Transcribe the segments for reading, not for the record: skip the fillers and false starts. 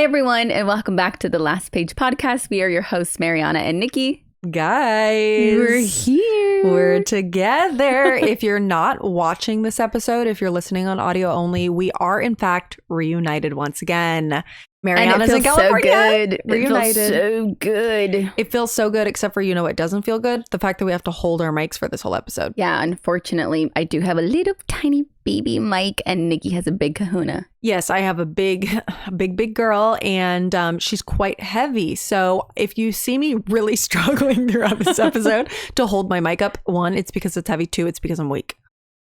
everyone, and welcome back to the Last Page Podcast. We are your hosts, Mariana and Niki. Guys, we're here. We're together. If you're not watching this episode, if you're listening on audio only, we are in fact reunited once again. Mariana's in California. So good. Reunited. It feels so good. It feels so good, except for, it doesn't feel good. The fact that we have to hold our mics for this whole episode. Yeah, unfortunately, I do have a little tiny baby mic, and Niki has a big kahuna. Yes, I have a big girl, and she's quite heavy. So if you see me really struggling throughout this episode to hold my mic up, one, it's because it's heavy. Two, it's because I'm weak.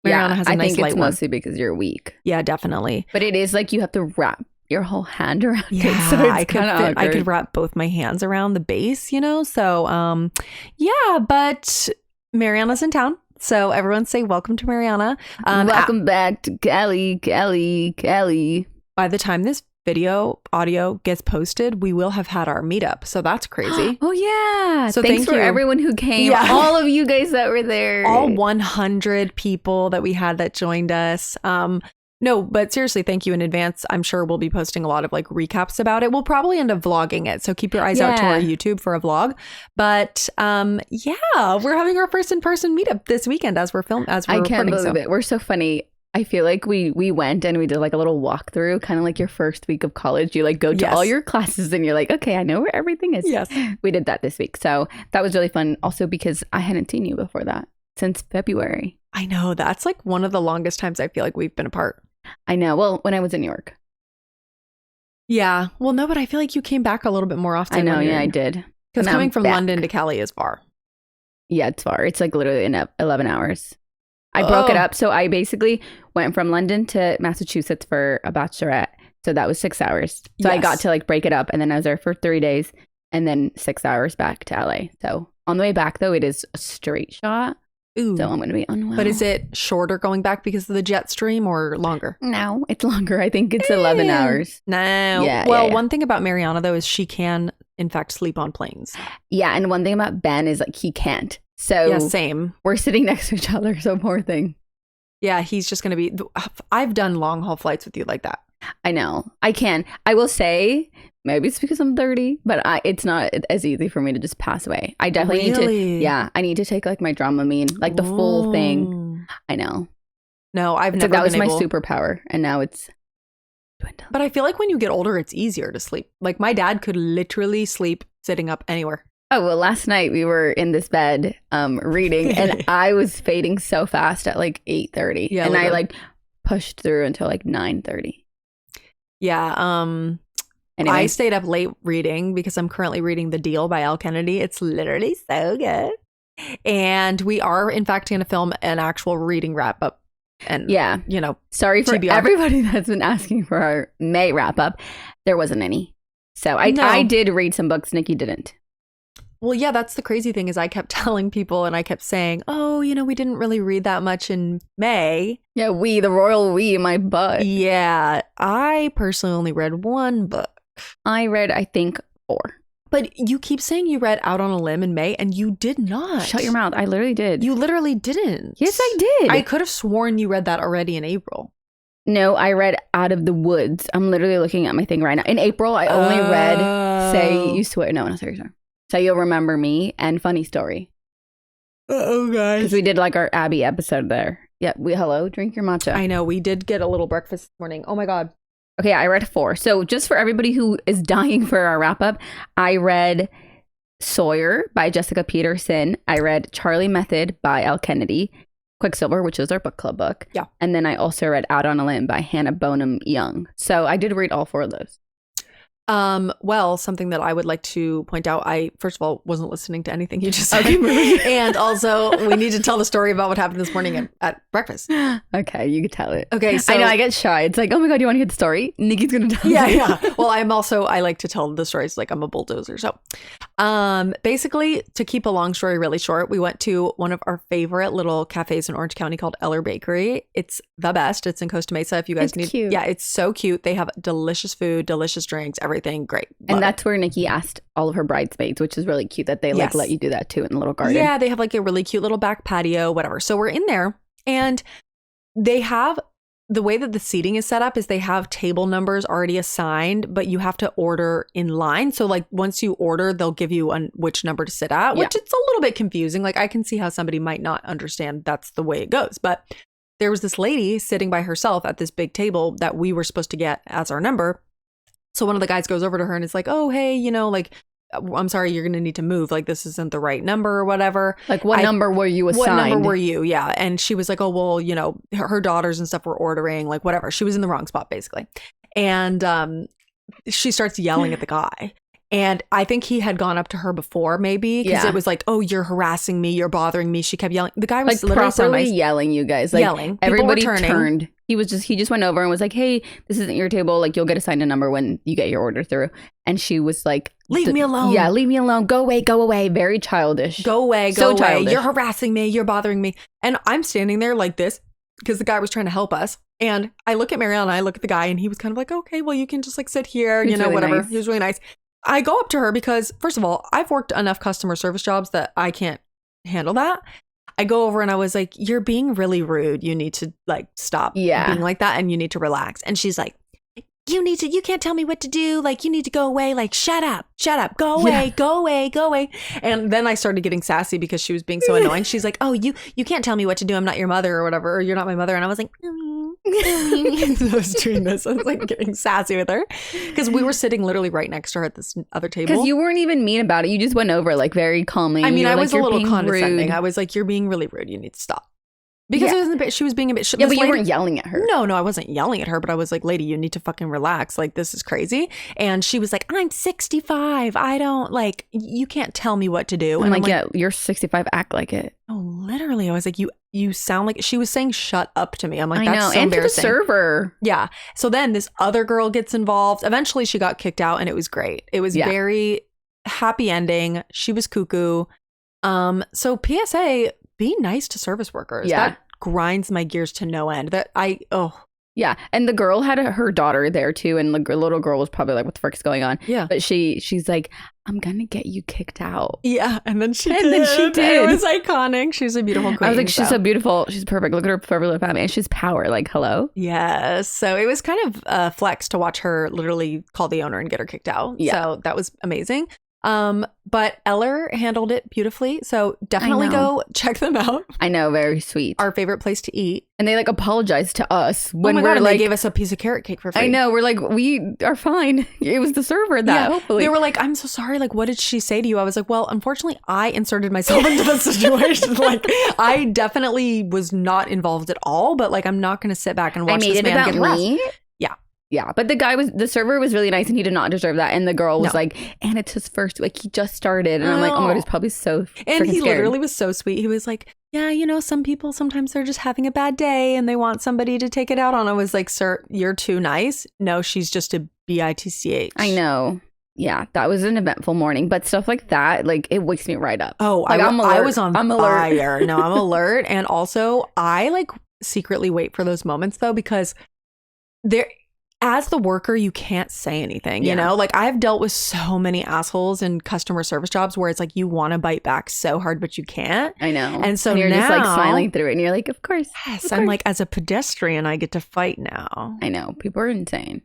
Mariana has a nice light one. I think it's mostly because you're weak. Yeah, definitely. But it is like you have to wrap your whole hand around it. So it's I could wrap both my hands around the base, So, but Mariana's in town. So everyone say welcome to Mariana. Welcome back to Cali. By the time this audio gets posted, we will have had our meetup. So that's crazy. Oh, yeah. So thanks for everyone who came. Yeah. All of you guys that were there. All 100 people that we had that joined us. No, but seriously, thank you in advance. I'm sure we'll be posting a lot of recaps about it. We'll probably end up vlogging it. So keep your eyes out to our YouTube for a vlog. But we're having our first in-person meetup this weekend as we're recording. I can't believe it. We're so funny. I feel like we went and we did a little walkthrough, kind of like your first week of college. You go to all your classes and you're like, okay, I know where everything is. Yes. We did that this week. So that was really fun. Also because I hadn't seen you before that since February. I know. That's one of the longest times I feel like we've been apart. I know. Well, when I was in New York. Yeah. Well, no, but I feel like you came back a little bit more often. I know. Yeah, I did. Because coming from London to Cali is far. Yeah, it's far. It's literally in 11 hours. I broke it up. So I basically went from London to Massachusetts for a bachelorette. So that was 6 hours. So I got to break it up. And then I was there for 3 days and then 6 hours back to LA. So on the way back, though, it is a straight shot. Ooh. So I'm going to be unwell. But is it shorter going back because of the jet stream or longer? No, it's longer. I think it's 11 hours. No. Yeah, well, one thing about Mariana, though, is she can, in fact, sleep on planes. Yeah. And one thing about Ben is he can't. So yeah, same. We're sitting next to each other. So poor thing. Yeah, he's just going to be. I've done long haul flights with you like that. I know. I can. I will say, maybe it's because I'm 30, but it's not as easy for me to just pass away. I definitely need to. Yeah, I need to take my Dramamine, the full thing. I know. No, I've never. That was my superpower, and now it's dwindled. But I feel like when you get older, it's easier to sleep. My dad could literally sleep sitting up anywhere. Oh, well, last night we were in this bed reading, and I was fading so fast at 8:30. Yeah, and I pushed through until 9:30. Yeah. Anyway. I stayed up late reading because I'm currently reading The Deal by Al Kennedy. It's literally so good. And we are, in fact, going to film an actual reading wrap up. And, sorry for everybody that's been asking for our May wrap up. There wasn't any. So I did read some books. Niki didn't. Well, yeah, that's the crazy thing is I kept telling people and I kept saying, oh, we didn't really read that much in May. Yeah, the royal we, my butt. Yeah, I personally only read one book. I read, I think, 4. But you keep saying you read Out on a Limb in May and you did not. Shut your mouth. I literally did. You literally didn't. Yes, I did. I could have sworn you read that already in April. No, I read Out of the Woods. I'm literally looking at my thing right now. In April, I only read Say You Swear. No, sorry. Say You'll Remember Me and Funny Story. Oh, guys. Because we did our Abby episode there. Yeah, drink your matcha. I know, we did get a little breakfast this morning. Oh my God. Okay, I read 4. So just for everybody who is dying for our wrap up, I read Sawyer by Jessica Peterson. I read Charlie Method by Al Kennedy. Quicksilver, which is our book club book. Yeah. And then I also read Out on a Limb by Hannah Bonham Young. So I did read all 4 of those. Well, something that I would like to point out, I, first of all, wasn't listening to anything you just said. And also, we need to tell the story about what happened this morning at breakfast. Okay, you can tell it. Okay, so I know, I get shy. It's oh my God, you want to hear the story? Niki's going to tell you. Yeah. Well, I like to tell the stories I'm a bulldozer. So, basically, to keep a long story really short, we went to one of our favorite little cafes in Orange County called Eller Bakery. It's the best. It's in Costa Mesa. If you guys need, cute. Yeah, it's so cute. They have delicious food, delicious drinks, everything. Great. And that's where Niki asked all of her bridesmaids, which is really cute that they let you do that too in the little garden. Yeah, they have a really cute little back patio, whatever. So we're in there and they have the way that the seating is set up is they have table numbers already assigned, but you have to order in line. So like once you order, they'll give you which number to sit at, which it's a little bit confusing. Like I can see how somebody might not understand that's the way it goes. But there was this lady sitting by herself at this big table that we were supposed to get as our number. So one of the guys goes over to her and is like, oh, hey, like, I'm sorry, you're going to need to move. Like, this isn't the right number or whatever. Like, what number were you assigned? What number were you? Yeah. And she was like, oh, well, her daughters and stuff were ordering, like, whatever. She was in the wrong spot, basically. And she starts yelling at the guy. And I think he had gone up to her before, maybe, because it was like, oh, you're harassing me. You're bothering me. She kept yelling. The guy was like literally properly yelling, you guys. Like, yelling. Everybody turned. He just went over and was like, hey, this isn't your table. Like, you'll get assigned a number when you get your order through. And she was like, leave me alone. Yeah, leave me alone. Go away. Go away. Very childish. Go away. So Go away. childish. You're harassing me. You're bothering me. And I'm standing there like this because the guy was trying to help us. And I look at Mariana, I look at the guy, and he was kind of like, okay, well, you can just like sit here, It's really whatever. nice. He was really nice. I go up to her because, first of all, I've worked enough customer service jobs that I can't handle that. I go over and I was like, you're being really rude. You need to like stop being like that and you need to relax. And she's like, you can't tell me what to do. Like, you need to go away. Like, shut up, go away, go away, go away. And then I started getting sassy because she was being so annoying. She's like, oh, you can't tell me what to do. I'm not your mother or whatever, or you're not my mother. And I was like, I was doing this. I was like getting sassy with her because we were sitting literally right next to her at this other table. Because you weren't even mean about it. You just went over like very calmly. I mean, I was like, a little condescending. Rude. I was like, you're being really rude. You need to stop. Because she was being a bit. Yeah, but you weren't yelling at her. No, I wasn't yelling at her, but I was like, lady, you need to fucking relax. Like, this is crazy. And she was like, I'm 65. I don't like, you can't tell me what to do. And I'm like, yeah, you're 65. Act like it. Oh, literally. I was like, you sound like, she was saying shut up to me. I'm like, I that's know. so and embarrassing. To the server. Yeah. So then this other girl gets involved. Eventually she got kicked out and it was great. It was very happy ending. She was cuckoo. So PSA, be nice to service workers. Yeah. That grinds my gears to no end. Yeah. And the girl had her daughter there too. And the little girl was probably like, what the frick is going on? Yeah. But she's like, I'm going to get you kicked out. Yeah. And then she did. It was iconic. She's a beautiful queen. I was like, she's so beautiful. She's perfect. Look at her perfect family. And she's power. Like, hello. Yes. So it was kind of a flex to watch her literally call the owner and get her kicked out. Yeah. So that was amazing. But Eller handled it beautifully. So definitely go check them out. I know. Very sweet. Our favorite place to eat. And they like apologized to us when we're like, they gave us a piece of carrot cake for free. I know. We're like, we are fine. It was the server that hopefully. They were like, I'm so sorry. Like, what did she say to you? I was like, well, unfortunately, I inserted myself into the situation. Like, I definitely was not involved at all, but like, I'm not going to sit back and watch this man get harassed. Yeah, but the server was really nice and he did not deserve that. And the girl was like, and it's his first, like he just started. And I'm like, oh my God, he's probably so And he scared. literally was so sweet. He was like, yeah, some people, sometimes they're just having a bad day and they want somebody to take it out on. I was like, sir, you're too nice. No, she's just a bitch. I know. Yeah, that was an eventful morning. But stuff like that, like it wakes me right up. Oh, like, I'm alert. I was on fire. Alert. No, I'm alert. And also I like secretly wait for those moments though, because as the worker, you can't say anything, you know? Like, I've dealt with so many assholes in customer service jobs where it's like you want to bite back so hard, but you can't. I know. And so you're now, just like smiling through it and you're like, of course. Yes, of I'm course. like, as a pedestrian, I get to fight now. I know. People are insane.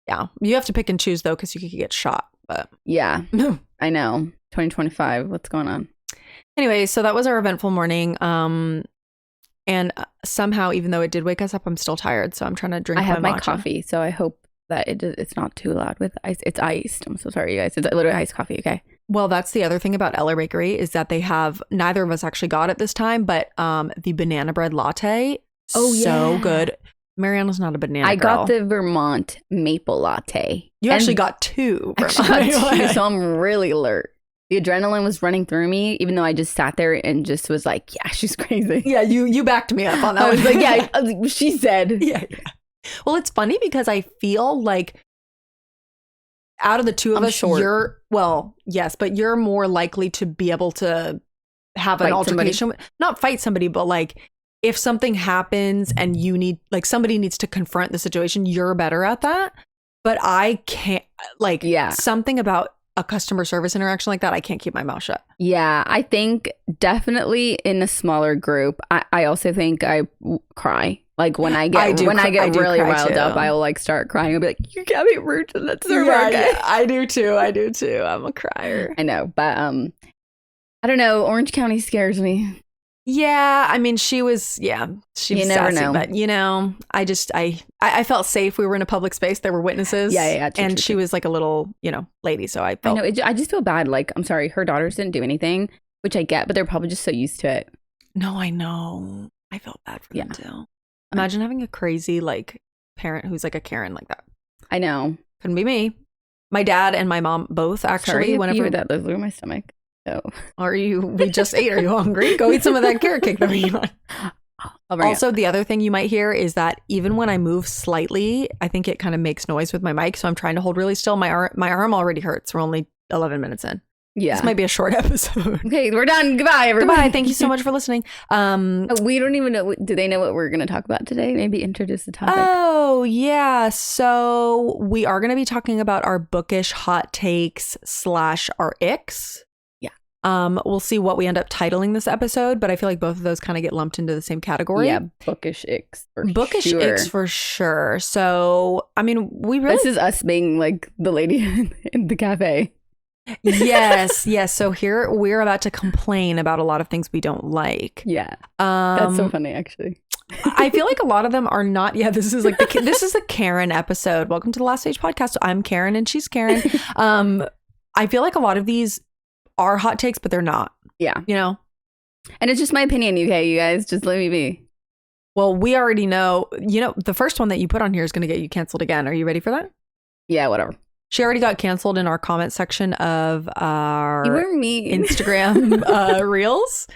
Yeah. You have to pick and choose, though, because you could get shot. But yeah, I know. 2025. What's going on? Anyway, so that was our eventful morning. And somehow, even though it did wake us up, I'm still tired. So I'm trying to drink I have my matcha. coffee, so I hope that it's not too loud with ice. It's iced. I'm so sorry, you guys. It's literally iced coffee, okay? Well, that's the other thing about Eller Bakery is that they have, neither of us actually got it this time, but the banana bread latte. So good. Mariana's not a banana I girl. got the Vermont maple latte. You actually got two. So I'm really alert. The adrenaline was running through me, even though I just sat there and just was like, yeah, she's crazy. Yeah, you backed me up on that. I was like, yeah, she said. Yeah. Well, it's funny because I feel like out of the two of us, short. yes, but you're more likely to be able to have an altercation. Not fight somebody, but like if something happens and you need, like somebody needs to confront the situation, you're better at that. But I can't, like, something about a customer service interaction like that, I can't keep my mouth shut. Yeah, I think definitely in a smaller group, I also think I cry. Like when I get really riled up, I'll like start crying. I'll be like, "You got me rude to that server." Yeah, I do too. I'm a crier. I know, but I don't know. Orange County scares me. Yeah, I mean, she was you never sassy, know. But I felt safe. We were in a public space. There were witnesses. Yeah. And she was like a little, lady. So I felt. I know. I just feel bad. Like, I'm sorry, her daughters didn't do anything, which I get, but they're probably just so used to it. No, I know. I felt bad for them too. Imagine having a crazy like parent who's like a Karen like that. I know. Couldn't be me. My dad and my mom both actually. Sorry, whenever that those in my stomach. So we just ate. Are you hungry? Go eat some of that carrot cake that we got. Also, the other thing you might hear is that even when I move slightly, I think it kind of makes noise with my mic. So I'm trying to hold really still. My arm already hurts. We're only 11 minutes in. Yeah. This might be a short episode. Okay, we're done. Goodbye, everybody. Goodbye. Thank you so much for listening. We don't even know. Do they know what we're going to talk about today? Maybe introduce the topic. Oh, yeah. So we are going to be talking about our bookish hot takes / our icks. We'll see what we end up titling this episode, but I feel like both of those kind of get lumped into the same category. Yeah, bookish icks for bookish sure. icks for sure. So, I mean, this is us being like the lady in the cafe. Yes. So here we're about to complain about a lot of things we don't like. Yeah, that's so funny, actually. I feel like a lot of them are not. Yeah, this is the Karen episode. Welcome to the Last Stage Podcast. I'm Karen and she's Karen. I feel like a lot of these are hot takes, but they're not. Yeah. And it's just my opinion, okay? You guys, just let me be. Well, we already know, the first one that you put on here is going to get you canceled again. Are you ready for that? Yeah, whatever. She already got canceled in our comment section of our Instagram reels.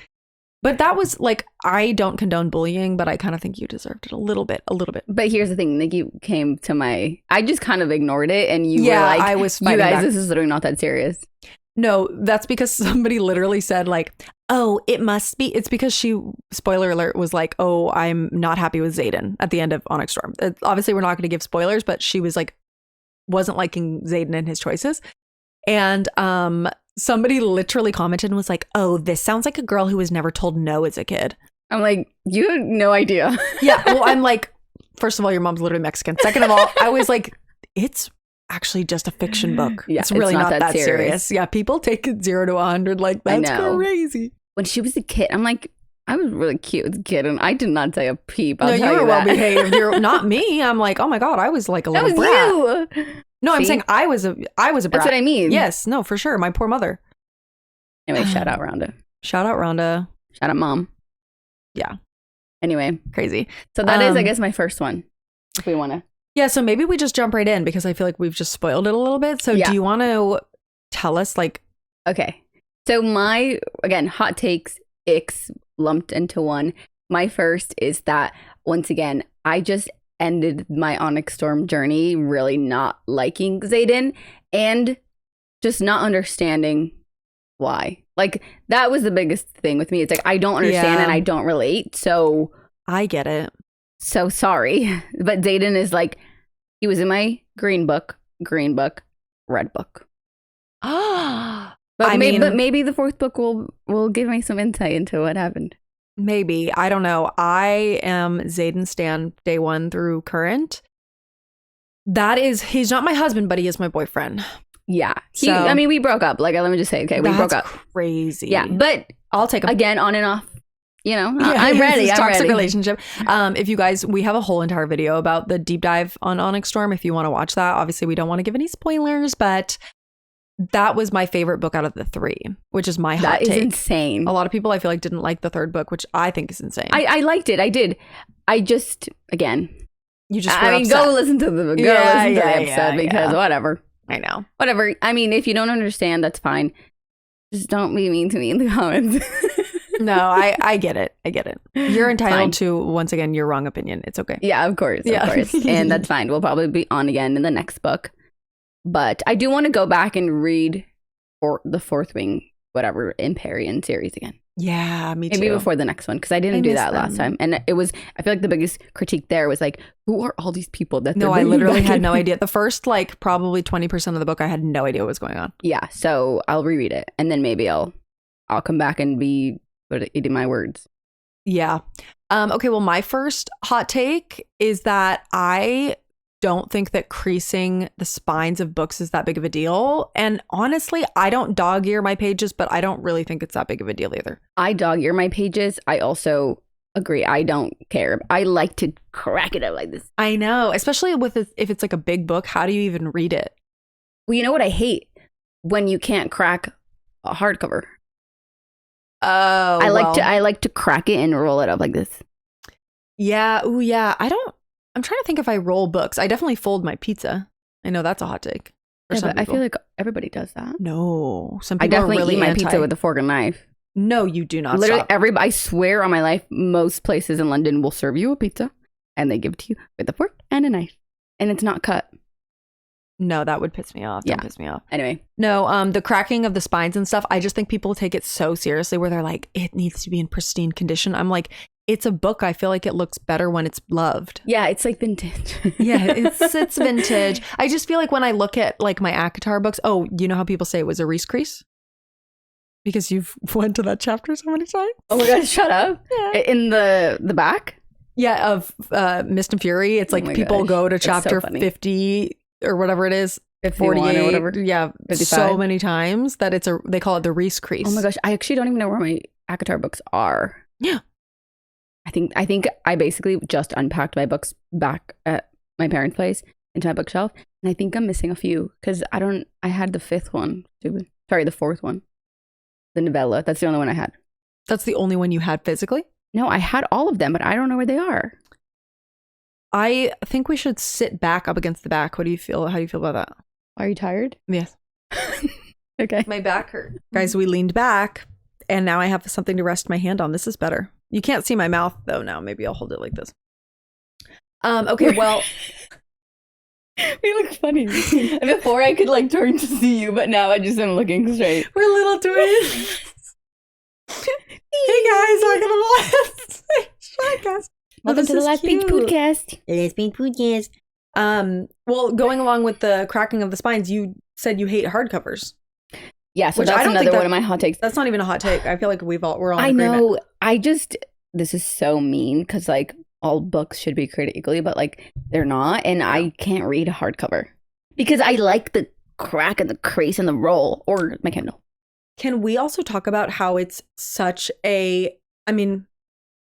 But that was like, I don't condone bullying, but I kind of think you deserved it a little bit. But here's the thing, Nikki came to I just kind of ignored it, and you were like, I was you guys, back. This is literally not that serious. No, that's because somebody literally said like, oh, it's because she, spoiler alert, was like, oh, I'm not happy with Xaden at the end of Onyx Storm. Obviously, we're not going to give spoilers, but she was like, wasn't liking Xaden and his choices. And somebody literally commented and was like, oh, this sounds like a girl who was never told no as a kid. I'm like, you had no idea. Yeah, well, I'm like, first of all, your mom's literally Mexican. Second of all, I was like, it's actually just a fiction book. Yeah, it's really not that serious. Yeah, people take it 0 to 100 like that's crazy. When she was a kid, I'm like, I was really cute as a kid, and I did not say a peep. No, you were well behaved. You're not me. I'm like, oh my god, I was like a little brat. You. No, I'm saying I was a brat. That's what I mean. Yes, no, for sure. My poor mother. Anyway, shout out Rhonda. Shout out Rhonda. Shout out Mom. Yeah. Anyway, crazy. So that is, I guess, my first one. If we want to. Yeah, so maybe we just jump right in because I feel like we've just spoiled it a little bit. So do you want to tell us like... Okay. So my, again, hot takes, icks lumped into one. My first is that, once again, I just ended my Onyx Storm journey really not liking Xaden and just not understanding why. Like, that was the biggest thing with me. It's like, I don't understand and I don't relate. So... I get it. So sorry. But Xaden is like, he was in my green book, red book. But maybe the fourth book will give me some insight into what happened. Maybe. I don't know. I am Xaden stan day 1 through current. He's not my husband, but he is my boyfriend. Yeah. We broke up. Like, let me just say, okay, we broke up. Crazy. Yeah, but I'll take again, on and off. I'm ready. I'm toxic ready. Relationship. If you guys, we have a whole entire video about the deep dive on Onyx Storm. If you want to watch that, obviously we don't want to give any spoilers, but that was my favorite book out of the 3, which is my hot take. That is insane. A lot of people I feel like didn't like the 3rd book, which I think is insane. I liked it. I did. I just, again, you just go listen to the episode because whatever. I know. Whatever. I mean, if you don't understand, that's fine. Just don't be mean to me in the comments. No, I get it. I get it. You're entitled to, once again, your wrong opinion. It's okay. Yeah, of course. Of course. And that's fine. We'll probably be on again in the next book. But I do want to go back and read for the Fourth Wing, whatever, Empyrean series again. Yeah, me too. Maybe before the next one, because I didn't do that last time. And it was, I feel like the biggest critique there was like, who are all these people that No, I literally had no idea. The first, like, probably 20% of the book, I had no idea what was going on. Yeah, so I'll reread it. And then maybe I'll come back and be eating my words. Yeah. Okay, well, my first hot take is that I don't think that creasing the spines of books is that big of a deal. And honestly, I don't dog ear my pages, but I don't really think it's that big of a deal either. I dog ear my pages. I also agree. I don't care. I like to crack it up like this. I know, especially if it's like a big book. How do you even read it? Well, you know what I hate? When you can't crack a hardcover. Oh, I like to crack it and roll it up like this. Yeah. Ooh, yeah. I'm trying to think if I roll books. I definitely fold my pizza. I know that's a hot take. Yeah, but I feel like everybody does that. No, some people I definitely are really eat my pizza with a fork and knife. No, you do not. Literally, I swear on my life, most places in London will serve you a pizza, and they give it to you with a fork and a knife, and it's not cut. No, that would piss me off. Don't piss me off. Anyway. No, the cracking of the spines and stuff, I just think people take it so seriously where they're like, it needs to be in pristine condition. I'm like, it's a book. I feel like it looks better when it's loved. Yeah, it's like vintage. Yeah, it's vintage. I just feel like when I look at like my ACOTAR books, oh, you know how people say it was a Reese crease? Because you've went to that chapter so many times. Oh my gosh, shut up. Yeah. In the back? Yeah, of Mist and Fury. It's like people go to chapter 50 or whatever it is, 48 or whatever. Yeah, 55. So many times that they call it the Reese crease. Oh my gosh, I actually don't even know where my ACOTAR books are. Yeah. I think I basically just unpacked my books back at my parents' place into my bookshelf, and I think I'm missing a few because I had the fifth one. Sorry, the fourth one. The novella. That's the only one I had. That's the only one you had physically? No, I had all of them, but I don't know where they are. I think we should sit back up against the back. What do you feel? How do you feel about that? Are you tired? Yes. Okay. My back hurt. Guys, we leaned back and now I have something to rest my hand on. This is better. You can't see my mouth though now. Maybe I'll hold it like this. Okay, well. We look funny. Before I could like turn to see you, but now I just am looking straight. We're little twins. Hey guys, welcome to the last podcast. Welcome to the Last Page Podcast. The Last Page Podcast. Well, going along with the cracking of the spines, you said you hate hardcovers. Yeah, so that's another one of my hot takes. That's not even a hot take. I feel like we're all in I agreement. know. This is so mean because like all books should be created equally, but like they're not, and I can't read a hardcover because I like the crack and the crease and the roll, or my Kindle. Can we also talk about how it's such I mean,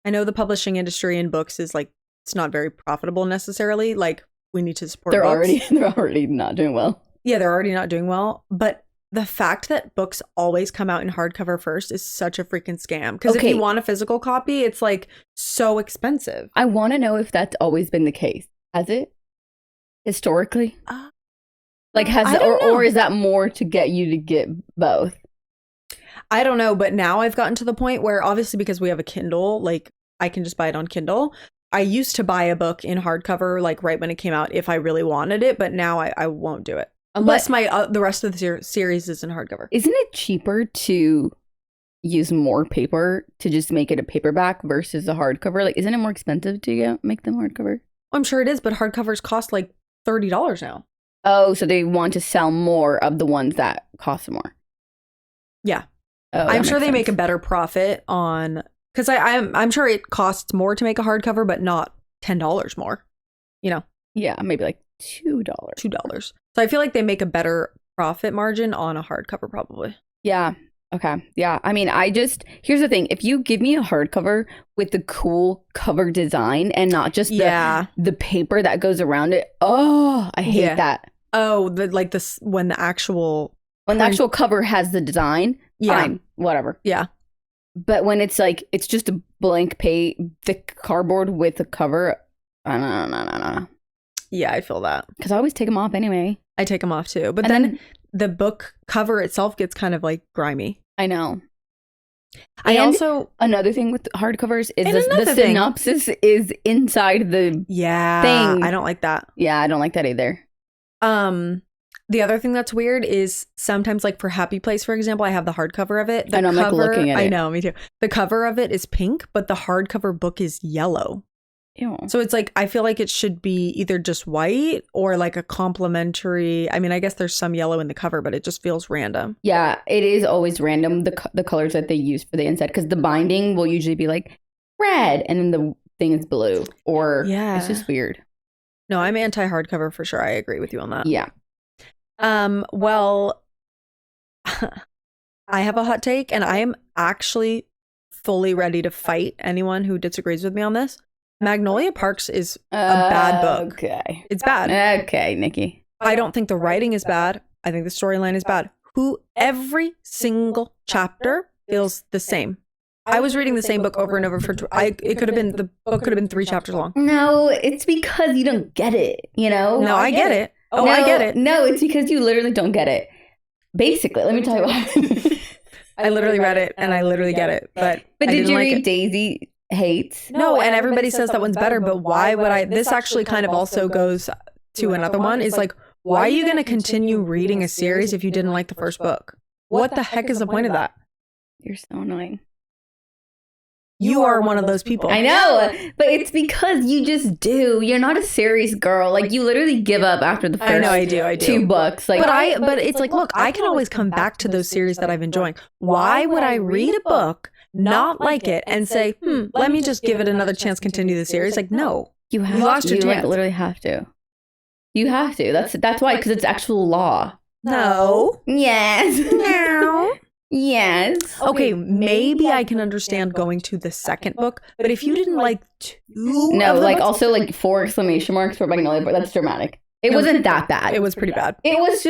I know the publishing industry in books is like, it's not very profitable necessarily. Like we need to support books. They're already not doing well. Yeah, they're already not doing well. But the fact that books always come out in hardcover first is such a freaking scam. Because if you want a physical copy, it's like so expensive. I want to know if that's always been the case. Has it? Historically? Like or is that more to get you to get both? I don't know, but now I've gotten to the point where obviously because we have a Kindle, like I can just buy it on Kindle. I used to buy a book in hardcover like right when it came out if I really wanted it, but now I won't do it. Unless the rest of the series is in hardcover. Isn't it cheaper to use more paper to just make it a paperback versus a hardcover? Like, isn't it more expensive to make them hardcover? I'm sure it is, but hardcovers cost like $30 now. Oh, so they want to sell more of the ones that cost more. Yeah. Oh, I'm sure they make a better profit on, because I'm sure it costs more to make a hardcover, but not $10 more. You know? Yeah, maybe like $2. $2. So I feel like they make a better profit margin on a hardcover, probably. Yeah. Okay. Yeah. I mean, here's the thing. If you give me a hardcover with the cool cover design and not just the paper that goes around it, I hate that. Oh, when the actual cover has the design, fine, whatever. Yeah. But when it's like, it's just a blank thick cardboard with a cover, no. Yeah, I feel that. Because I always take them off anyway. I take them off too. But then the book cover itself gets kind of like grimy. I know. Another thing with hardcovers is the synopsis is inside the thing. I don't like that. Yeah, I don't like that either. The other thing that's weird is sometimes, like for Happy Place, for example, I have the hardcover of it. And I'm like looking at it. I know, me too. The cover of it is pink, but the hardcover book is yellow. Ew. So it's like, I feel like it should be either just white or like a complementary. I mean, I guess there's some yellow in the cover, but it just feels random. Yeah, it is always random, the colors that they use for the inside, because the binding will usually be like red and then the thing is blue, or it's just weird. No, I'm anti-hardcover for sure. I agree with you on that. Yeah. Well, I have a hot take, and I am actually fully ready to fight anyone who disagrees with me on this. Magnolia Parks is a bad book. Okay. It's bad. Okay, Nikki. I don't think the writing is bad. I think the storyline is bad. Every single chapter feels the same. I was reading the same book over and over the book could have been 3 chapters long. No, it's because you don't get it, you know? No, I get it. Oh, no, I get it. No, it's because you literally don't get it. Basically, let me tell you why. I literally read it and I literally get it. But did you read Daisy Hates? No, and everybody says that one's better, but why would I? This actually kind of also goes to another one. Is like, why are you going to continue reading a series if you didn't like the first book? What the heck is the point of that? You're so annoying. You are one of those people. I know, but it's because you just do. You're not a series girl. Like, you literally give up after the first I do. 2 books. Like, but it's like, look, I can always come back to those series that I've enjoying. Why would I read a book, not like it, and say, let me just give it another chance, continue the series? Like, no. You lost your chance. Like, literally have to. You have to. That's why, because it's actual law. No. Yes. No. Yes. Okay, maybe I can understand going to the second book, but if you didn't like 2 No, like also like 4 exclamation marks for Magnolia, but that's dramatic. It wasn't that bad. It was pretty bad. It was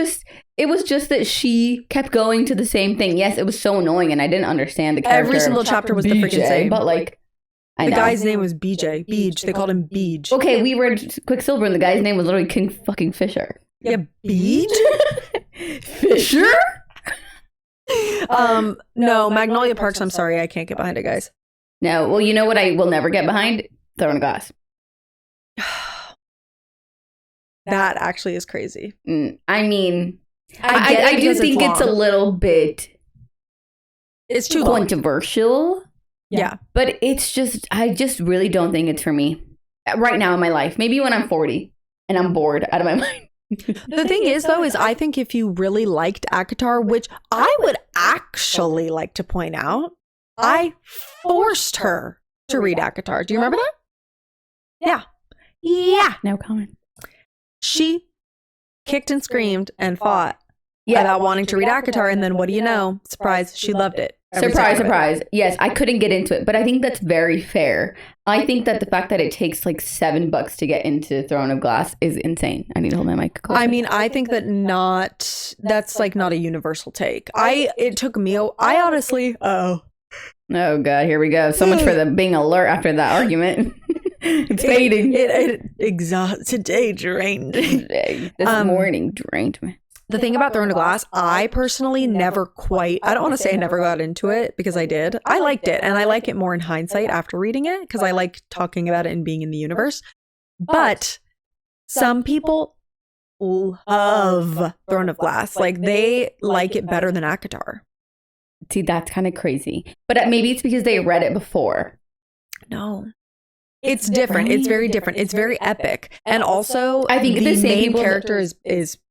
just that she kept going to the same thing. Yes, it was so annoying and I didn't understand the character. Every single chapter was the freaking same. But like, the guy's name was BJ. Beej. They called him Beej. Okay, we read Quicksilver and the guy's name was literally King fucking Fisher. Yeah, Beej? Fisher? No, Magnolia Parks, I'm sorry, I can't get behind it, guys. No, well, you know what I will never get behind? Throne of Glass. That actually is crazy. I mean, I do think it's a little bit... It's too controversial. Yeah. But it's just, I just really don't think it's for me. Right now in my life. Maybe when I'm 40 and I'm bored out of my mind. The thing is, though, is I think if you really liked ACOTAR, which I would actually like to point out, I forced her to read ACOTAR. Do you remember that? Yeah. Yeah. No comment. She kicked and screamed and fought about wanting to read ACOTAR, and then what do you know? Surprise, she loved it. Surprise. Yes, I couldn't get into it, but I think that's very fair. I think that the fact that it takes like $7 to get into Throne of Glass is insane. I need to hold my mic closer. I mean, I think that's like not a universal take. It took me, I honestly, oh God, here we go. So much for being alert after that argument. It's fading. It exhausts today, drained. This morning drained me. The thing about Throne of Glass, I personally never quite, I don't want to say I never got into it because I did. I liked it, and I like it more in hindsight after reading it because I like talking about it and being in the universe. But some people love Throne of Glass. Like, they like it better than ACOTAR. See, that's kind of crazy. But maybe it's because they read it before. No. It's different. It's very different. It's very epic. And also, I think the main character is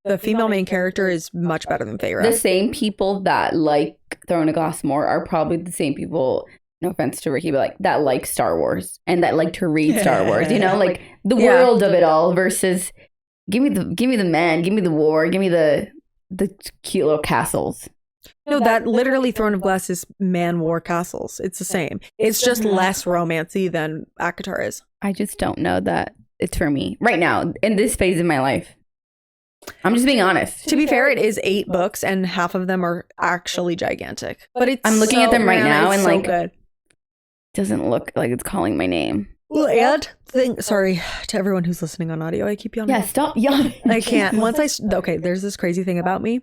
the female main character is much better than Feyre. The same people that like Throne of Glass more are probably the same people, no offense to Ricky, but like that like Star Wars and that like to read Star Wars, you know, like the world of it all versus give me the men, give me the war, give me the cute little castles. No, that literally Throne of Glass is man war castles. It's the same. It's just less romancy than ACOTAR is. I just don't know that it's for me right now in this phase of my life. I'm just being honest. To be fair, it is 8 books and half of them are actually gigantic. But I'm looking at them right now and like good. Doesn't look like it's calling my name. Well, and sorry to everyone who's listening on audio. I keep yawning. Yeah, stop yawning. I can't. Okay, there's this crazy thing about me.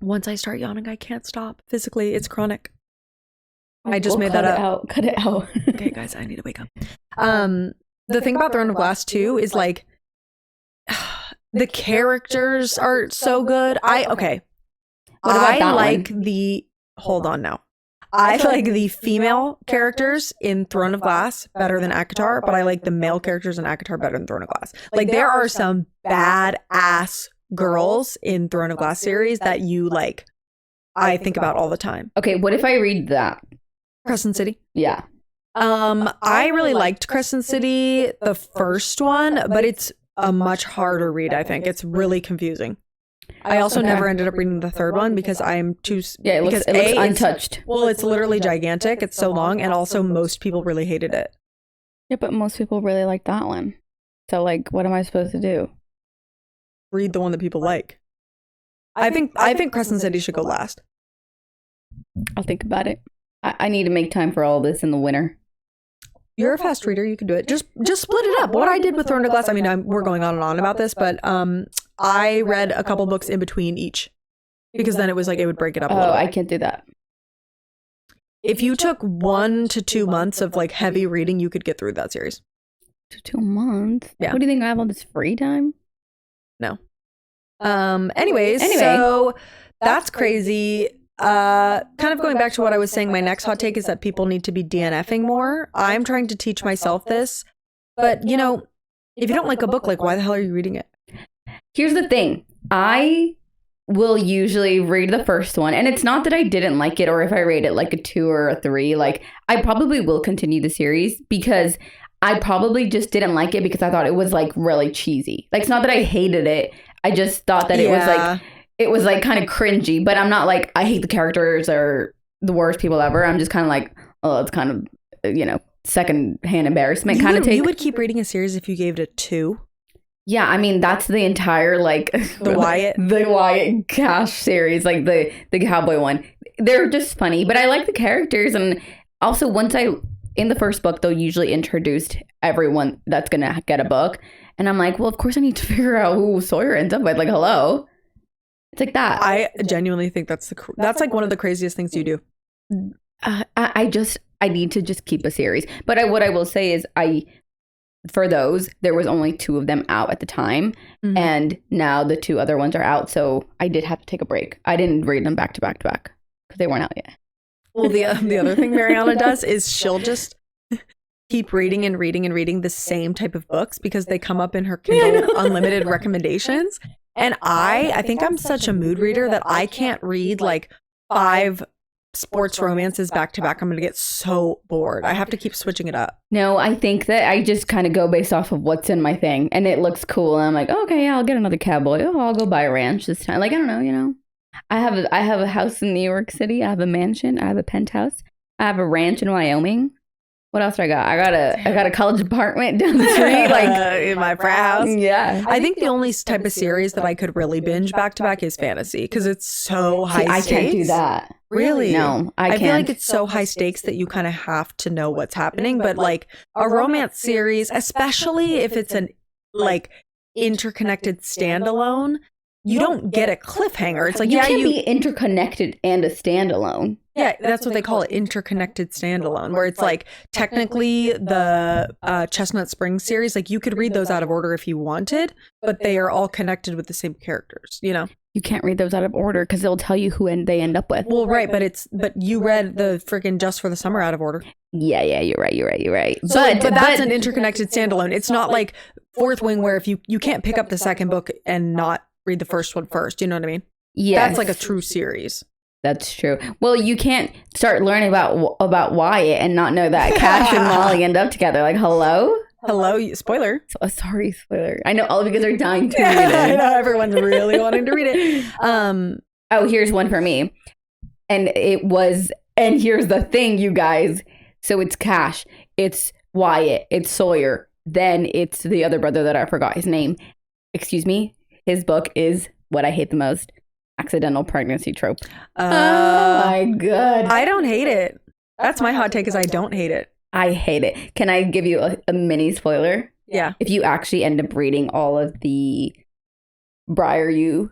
Once I start yawning, I can't stop. Physically, it's chronic. I just made that up. Cut it out. Okay, guys, I need to wake up. The thing about Throne of Glass too is like the characters are so good. Hold on now. I like the female characters in Throne of Glass better than ACOTAR, but I like the male characters in ACOTAR better than Throne of Glass. Like, there are some badass girls in Throne of Glass series that you like, I think about all the time. Okay, what if I read that? Crescent City? Yeah. I really liked Crescent City, the first one, but it's a much harder read, I think. It's really confusing. I also never ended up reading the third one because I'm too... Yeah, it looks untouched. Well, it's literally gigantic. It's so long, and also most people really hated it. Yeah, but most people really like that one. So, like, what am I supposed to do? Read the one that people like. I think Crescent City should go last. I'll think about it. I need to make time for all this in the winter. You're a fast reader. You can do it. Just split it up. What I did with Thrown to Glass, I mean, we're going on and on about this, but I read a couple books in between each because then it was like it would break it up a little bit. I can't do that. If you took 1 to 2 months of like heavy reading, you could get through that series. 2 months? Yeah. What do you think? I have all this free time? No. Anyway, so that's crazy. Kind of going back to what I was saying, my next hot take is that people need to be DNFing more. I'm trying to teach myself this, but you know, if you don't like a book, like why the hell are you reading it? Here's the thing. I will usually read the first one, and it's not that I didn't like it or if I rate it like a 2 or a 3, like I probably will continue the series because I probably just didn't like it because I thought it was like really cheesy. Like it's not that I hated it. I just thought that it was like kind of cringy, but I'm not like I hate the characters or the worst people ever. I'm just kind of like, oh, it's kind of, you know, secondhand embarrassment kind of take. You would keep reading a series if you gave it a 2? Yeah, I mean that's the entire like the Wyatt Cash series, like the cowboy one. They're just funny, but I like the characters, and also in the first book they'll usually introduce everyone that's gonna get a book, and I'm like, well, of course I need to figure out who Sawyer ends up with. Like, hello, it's like that. I genuinely think that's like one of the craziest things you do. I need to just keep a series, but what I will say is for those, there was only 2 of them out at the time, and now the 2 other ones are out, so I did have to take a break. I didn't read them back to back to back because they weren't out yet. Well, the other thing Mariana does is she'll just keep reading and reading and reading the same type of books because they come up in her Kindle Unlimited recommendations. And I think I'm such a mood reader that I can't read like 5 sports romances back to back. I'm going to get so bored. I have to keep switching it up. No, I think that I just kind of go based off of what's in my thing, and it looks cool, and I'm like, okay, yeah, I'll get another cowboy. Oh, I'll go buy a ranch this time. Like, I don't know, you know. I have a house in New York City. I have a mansion. I have a penthouse. I have a ranch in Wyoming. What else do I got? I got a college apartment down the street, like in my frat house. Yeah. I think the only type of series that I could really binge back to back is fantasy because it's so high stakes. I can't do that. Really? No, I can't. I feel like it's so high stakes that you kind of have to know what's happening. But like a romance series, especially if it's an like interconnected standalone, you don't get a cliffhanger. It's like you can't be interconnected and a standalone. Yeah, that's what they call it, interconnected standalone, where it's like technically the Chestnut Springs series, like you could read those out of order if you wanted, but they are all connected with the same characters, you know? You can't read those out of order because they'll tell you who they end up with. Well, right, but you read the freaking Just for the Summer out of order. Yeah, you're right. So, but that's an interconnected standalone. It's not like Fourth Wing where if you can't pick up the second book and not read the first one first, you know what I mean? Yeah. That's like a true series. That's true. Well, you can't start learning about Wyatt and not know that Cash and Molly end up together. Like, hello, spoiler. Sorry, spoiler. I know all of you guys are dying to read it. I know everyone's really wanting to read it. Oh, here's one for me, and here's the thing, you guys. So it's Cash, it's Wyatt, it's Sawyer, then it's the other brother that I forgot his name. Excuse me. His book is what I hate the most. Accidental pregnancy trope. Oh my god. I don't hate it. That's my hot take is I don't hate it. I hate it. Can I give you a mini spoiler? Yeah. If you actually end up reading all of the Briar,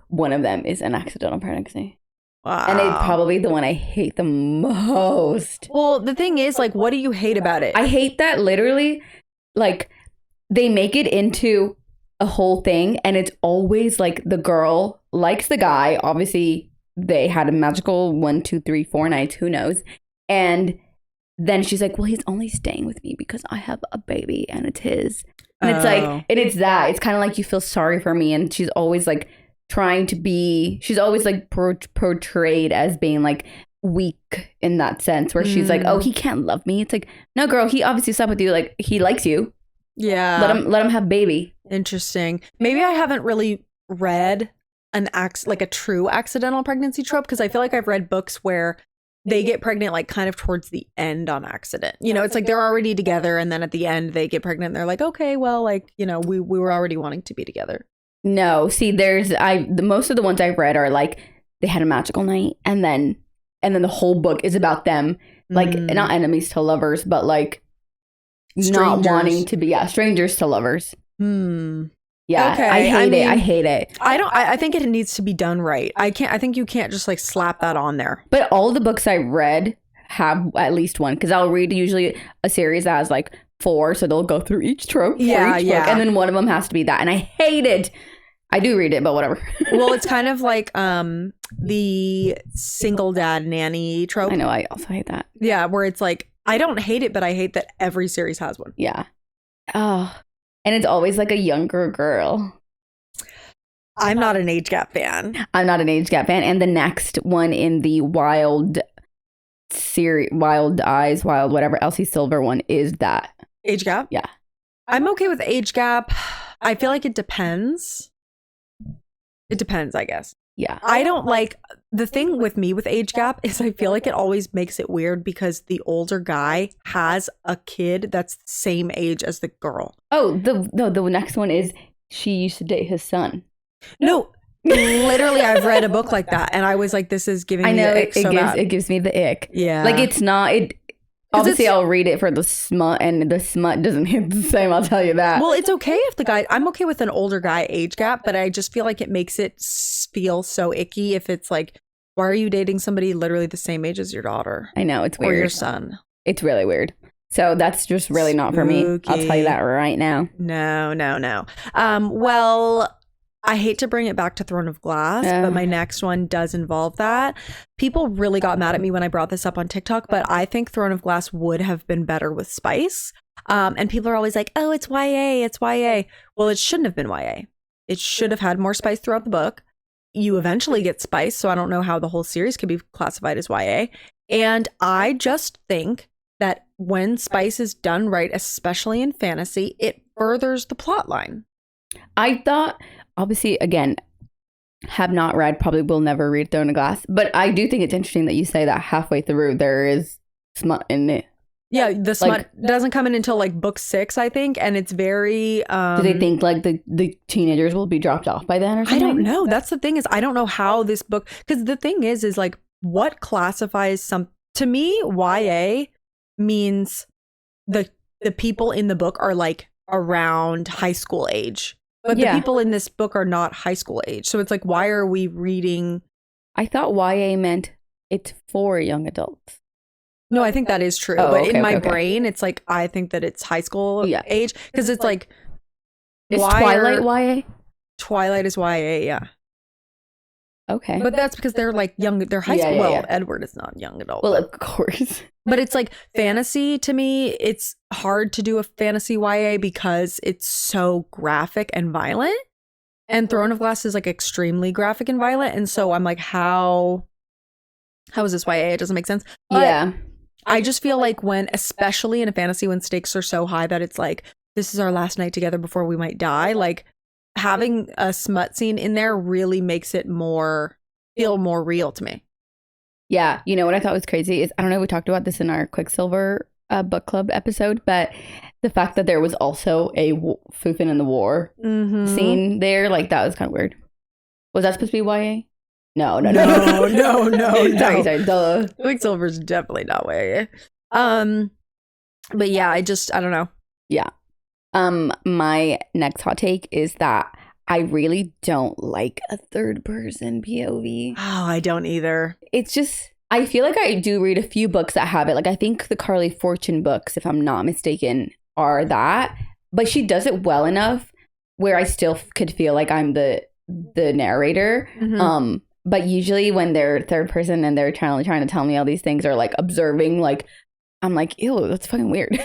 one of them is an accidental pregnancy. Wow. And it's probably the one I hate the most. Well, the thing is, like, what do you hate about it? I hate that literally, like, they make it into a whole thing, and it's always like the girl likes the guy. Obviously, they had a magical 1, 2, 3, 4 nights. Who knows? And then she's like, "Well, he's only staying with me because I have a baby, and it's his." And it's like, and it's that. It's kind of like you feel sorry for me, and she's always like trying to be. She's always like portrayed as being like weak in that sense where she's like, oh, he can't love me. It's like, no, girl, he obviously slept with you. Like, he likes you. Yeah. Let him have baby. Interesting. Maybe I haven't really read like a true accidental pregnancy trope, because I feel like I've read books where they get pregnant like kind of towards the end on accident. You know, it's like they're already together and then at the end they get pregnant and they're like, okay, well, like, you know, we were already wanting to be together. No, see, most of the ones I've read are like they had a magical night and then the whole book is about them, like not enemies to lovers, but like strangers. Not wanting to be strangers to lovers. Yeah, okay. I hate it. I think it needs to be done right. I think you can't just like slap that on there. But all the books I read have at least one, because I'll read usually a series that has like 4, so they'll go through each trope for each book, and then one of them has to be that, and I hate it. I do read it, but whatever. Well, it's kind of like the single dad nanny trope. I know, I also hate that. Yeah, where it's like, I don't hate it, but I hate that every series has one. Yeah. Oh. And it's always like a younger girl. I'm not an age gap fan. And the next one in the Wild series, Wild Eyes, Wild whatever, Elsie Silver one is that. Age gap? Yeah. I'm okay with age gap. I feel like it depends. It depends, I guess. Yeah. I don't like, the thing with me with age gap is I feel like it always makes it weird because the older guy has a kid that's the same age as the girl. Oh, the next one is she used to date his son. No, literally I've read a book like that and I was like, this is giving me the ick so bad. It gives me the ick. Yeah. Like it's not, obviously I'll read it for the smut, and the smut doesn't hit the same, I'll tell you that. Well, it's okay if I'm okay with an older guy age gap, but I just feel like it makes it feel so icky if it's like, why are you dating somebody literally the same age as your daughter? I know, it's weird. Or your son. It's really weird. So that's just really not for me. I'll tell you that right now. No. Well, I hate to bring it back to Throne of Glass, but my next one does involve that. People really got mad at me when I brought this up on TikTok, but I think Throne of Glass would have been better with spice. And people are always like, oh, it's YA, it's YA. Well, it shouldn't have been YA. It should have had more spice throughout the book. You eventually get spice, so I don't know how the whole series could be classified as YA. And I just think that when spice is done right, especially in fantasy, it furthers the plot line. I thought, obviously, again, have not read, probably will never read Throne of Glass, but I do think it's interesting that you say that halfway through there is smut in it. Yeah, the smut doesn't come in until like book 6, I think, and it's very... do they think like the teenagers will be dropped off by then or something? I don't know. That's the thing, is I don't know how this book... Because the thing is like, what classifies some... To me, YA means the people in the book are like around high school age. But the people in this book are not high school age. So it's like, why are we reading... I thought YA meant it's for young adults. No, I think that is true. But in my brain, it's like, I think that it's high school age. Because it's like... Is Twilight YA? Twilight is YA, yeah. Okay. But that's because they're like young, they're high school. Well, Edward is not young adult. Well, of course. But it's like fantasy to me, it's hard to do a fantasy YA because it's so graphic and violent. And Throne of Glass is like extremely graphic and violent. And so I'm like, how is this YA? It doesn't make sense. But I just feel like especially in a fantasy, when stakes are so high that it's like, this is our last night together before we might die. Like, having a smut scene in there really makes it feel more real to me. Yeah. You know what I thought was crazy is, I don't know, we talked about this in our Quicksilver book club episode, but the fact that there was also a Foofin in the War scene there, like that was kind of weird. Was that supposed to be YA? No. Sorry, duh. Quicksilver's definitely not YA. But yeah, I don't know. Yeah. My next hot take is that I really don't like a third person POV. Oh, I don't either. It's just, I feel like I do read a few books that have it. Like, I think the Carly Fortune books, if I'm not mistaken, are that. But she does it well enough where I still could feel like I'm the narrator. Mm-hmm. But usually when they're third person and they're trying to tell me all these things, or like observing, like, I'm like, ew, that's fucking weird.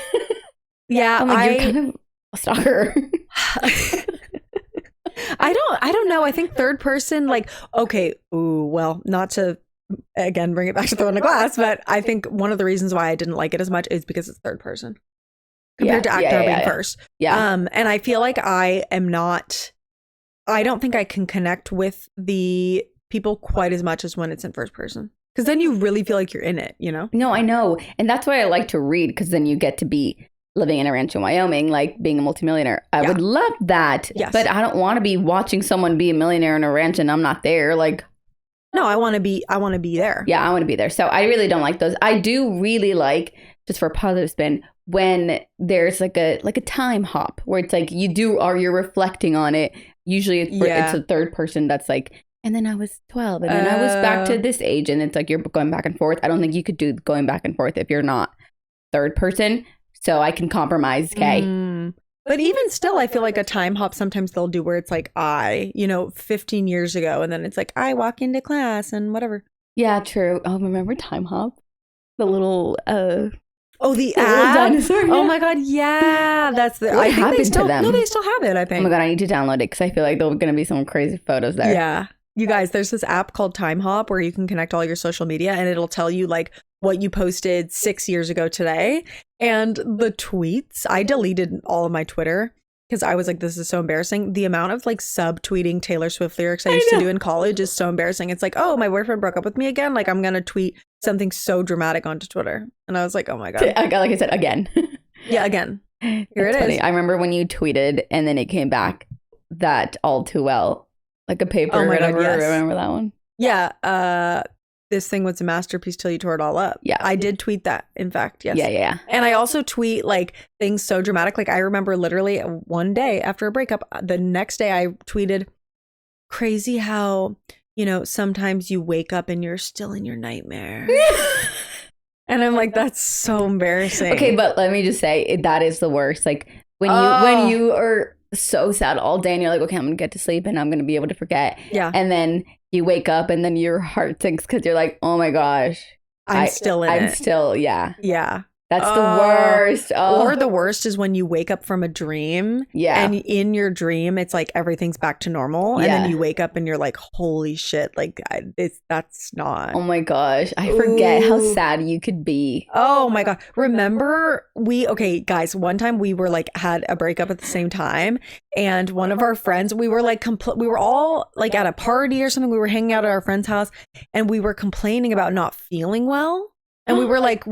Yeah, I'm like, you're kind of a stalker. I don't know. I think third person, like, okay, ooh, well, not to again, bring it back to throwing a glass, but I think one of the reasons why I didn't like it as much is because it's third person compared to actor being first. Yeah. And I feel like I don't think I can connect with the people quite as much as when it's in first person. Because then you really feel like you're in it, you know? No, I know. And that's why I like to read, because then you get to be living in a ranch in Wyoming, like being a multimillionaire. I would love that. Yes. But I don't want to be watching someone be a millionaire in a ranch and I'm not there. Like, no, I want to be there. Yeah, I want to be there. So I really don't like those. I do really like, just for a positive spin, when there's like a time hop where it's like you're reflecting on it. Usually it's a third person that's like, and then I was 12 and then I was back to this age, and it's like you're going back and forth. I don't think you could do going back and forth if you're not third person. So I can compromise, okay? But even still, I feel like a time hop sometimes they'll do where it's like 15 years ago, and then it's like I walk into class and whatever. Yeah, true. Oh, remember time hop? The little the app? Dinosaur, yeah. Oh my god, yeah. That's the what happened to them? No, they still have it, I think. Oh my god, I need to download it because I feel like there's gonna be some crazy photos there. Yeah. You guys, there's this app called Time Hop where you can connect all your social media and it'll tell you like what you posted 6 years ago today. And the tweets, I deleted all of my Twitter because I was like, this is so embarrassing. The amount of like subtweeting Taylor Swift lyrics I used to do in college is so embarrassing. It's like, oh, my boyfriend broke up with me again. Like I'm going to tweet something so dramatic onto Twitter. And I was like, oh my God. Like I said, again. Yeah, again. Here it funny. is. I remember when you tweeted and then it came back that all too well. Like a paper or whatever. God, yes. Remember that one? Yeah. This thing was a masterpiece till you tore it all up. Yeah. I did tweet that, in fact. Yes. Yeah. And I also tweet like things so dramatic. Like I remember literally one day after a breakup, the next day I tweeted, crazy how, sometimes you wake up and you're still in your nightmare. And I'm like, that's so embarrassing. Okay, but let me just say, that is the worst. Like when you are so sad all day and you're like, okay, I'm gonna get to sleep and I'm gonna be able to forget. Yeah. And then you wake up and then your heart sinks because you're like, oh my gosh, I'm still, yeah. That's the worst. Or the worst is when you wake up from a dream. Yeah. And in your dream, it's like everything's back to normal. And then you wake up and you're like, holy shit. Like, that's not. Oh my gosh. I forget how sad you could be. Oh my God. Remember okay, guys, one time we were like, had a breakup at the same time. And one of our friends, we were like, we were all like at a party or something. We were hanging out at our friend's house and we were complaining about not feeling well. And we were like,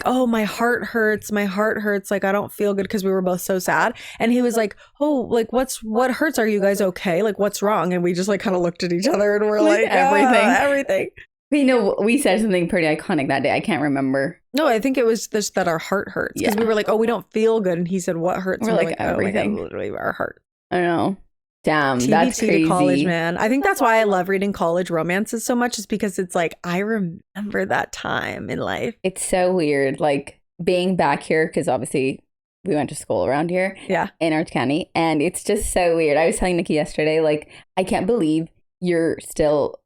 oh, my heart hurts. Like, I don't feel good because we were both so sad. And he was like, oh, like, what hurts? Are you guys okay? Like, what's wrong? And we just like kind of looked at each other and we're like, everything. We said something pretty iconic that day. I can't remember. No, I think it was just that our heart hurts. Because we were like, oh, we don't feel good. And he said, what hurts? We're like, everything. Oh my God, literally our heart. I don't know. Damn, TBT that's crazy. To college, man. I think that's why I love reading college romances so much, is because it's like, I remember that time in life. It's so weird, like being back here, because obviously we went to school around here in Orange County, and it's just so weird. I was telling Niki yesterday, like, I can't believe you're still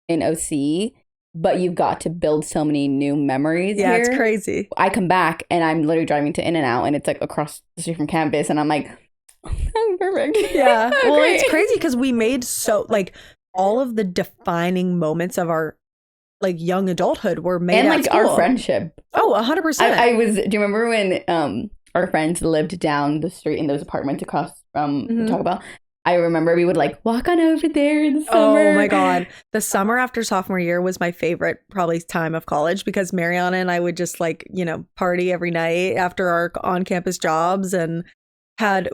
in OC, but you've got to build so many new memories here. It's crazy. I come back, and I'm literally driving to In-N-Out, and it's like across the street from campus, and I'm like, perfect. Yeah. Well, it's crazy because we made so like all of the defining moments of our like young adulthood were made and at like school. Our friendship. Oh, 100%. I was. Do you remember when our friends lived down the street in those apartments across from Taco Bell? I remember we would like walk on over there in the summer. Oh my God. The summer after sophomore year was my favorite probably time of college, because Mariana and I would just like, party every night after our on-campus jobs, and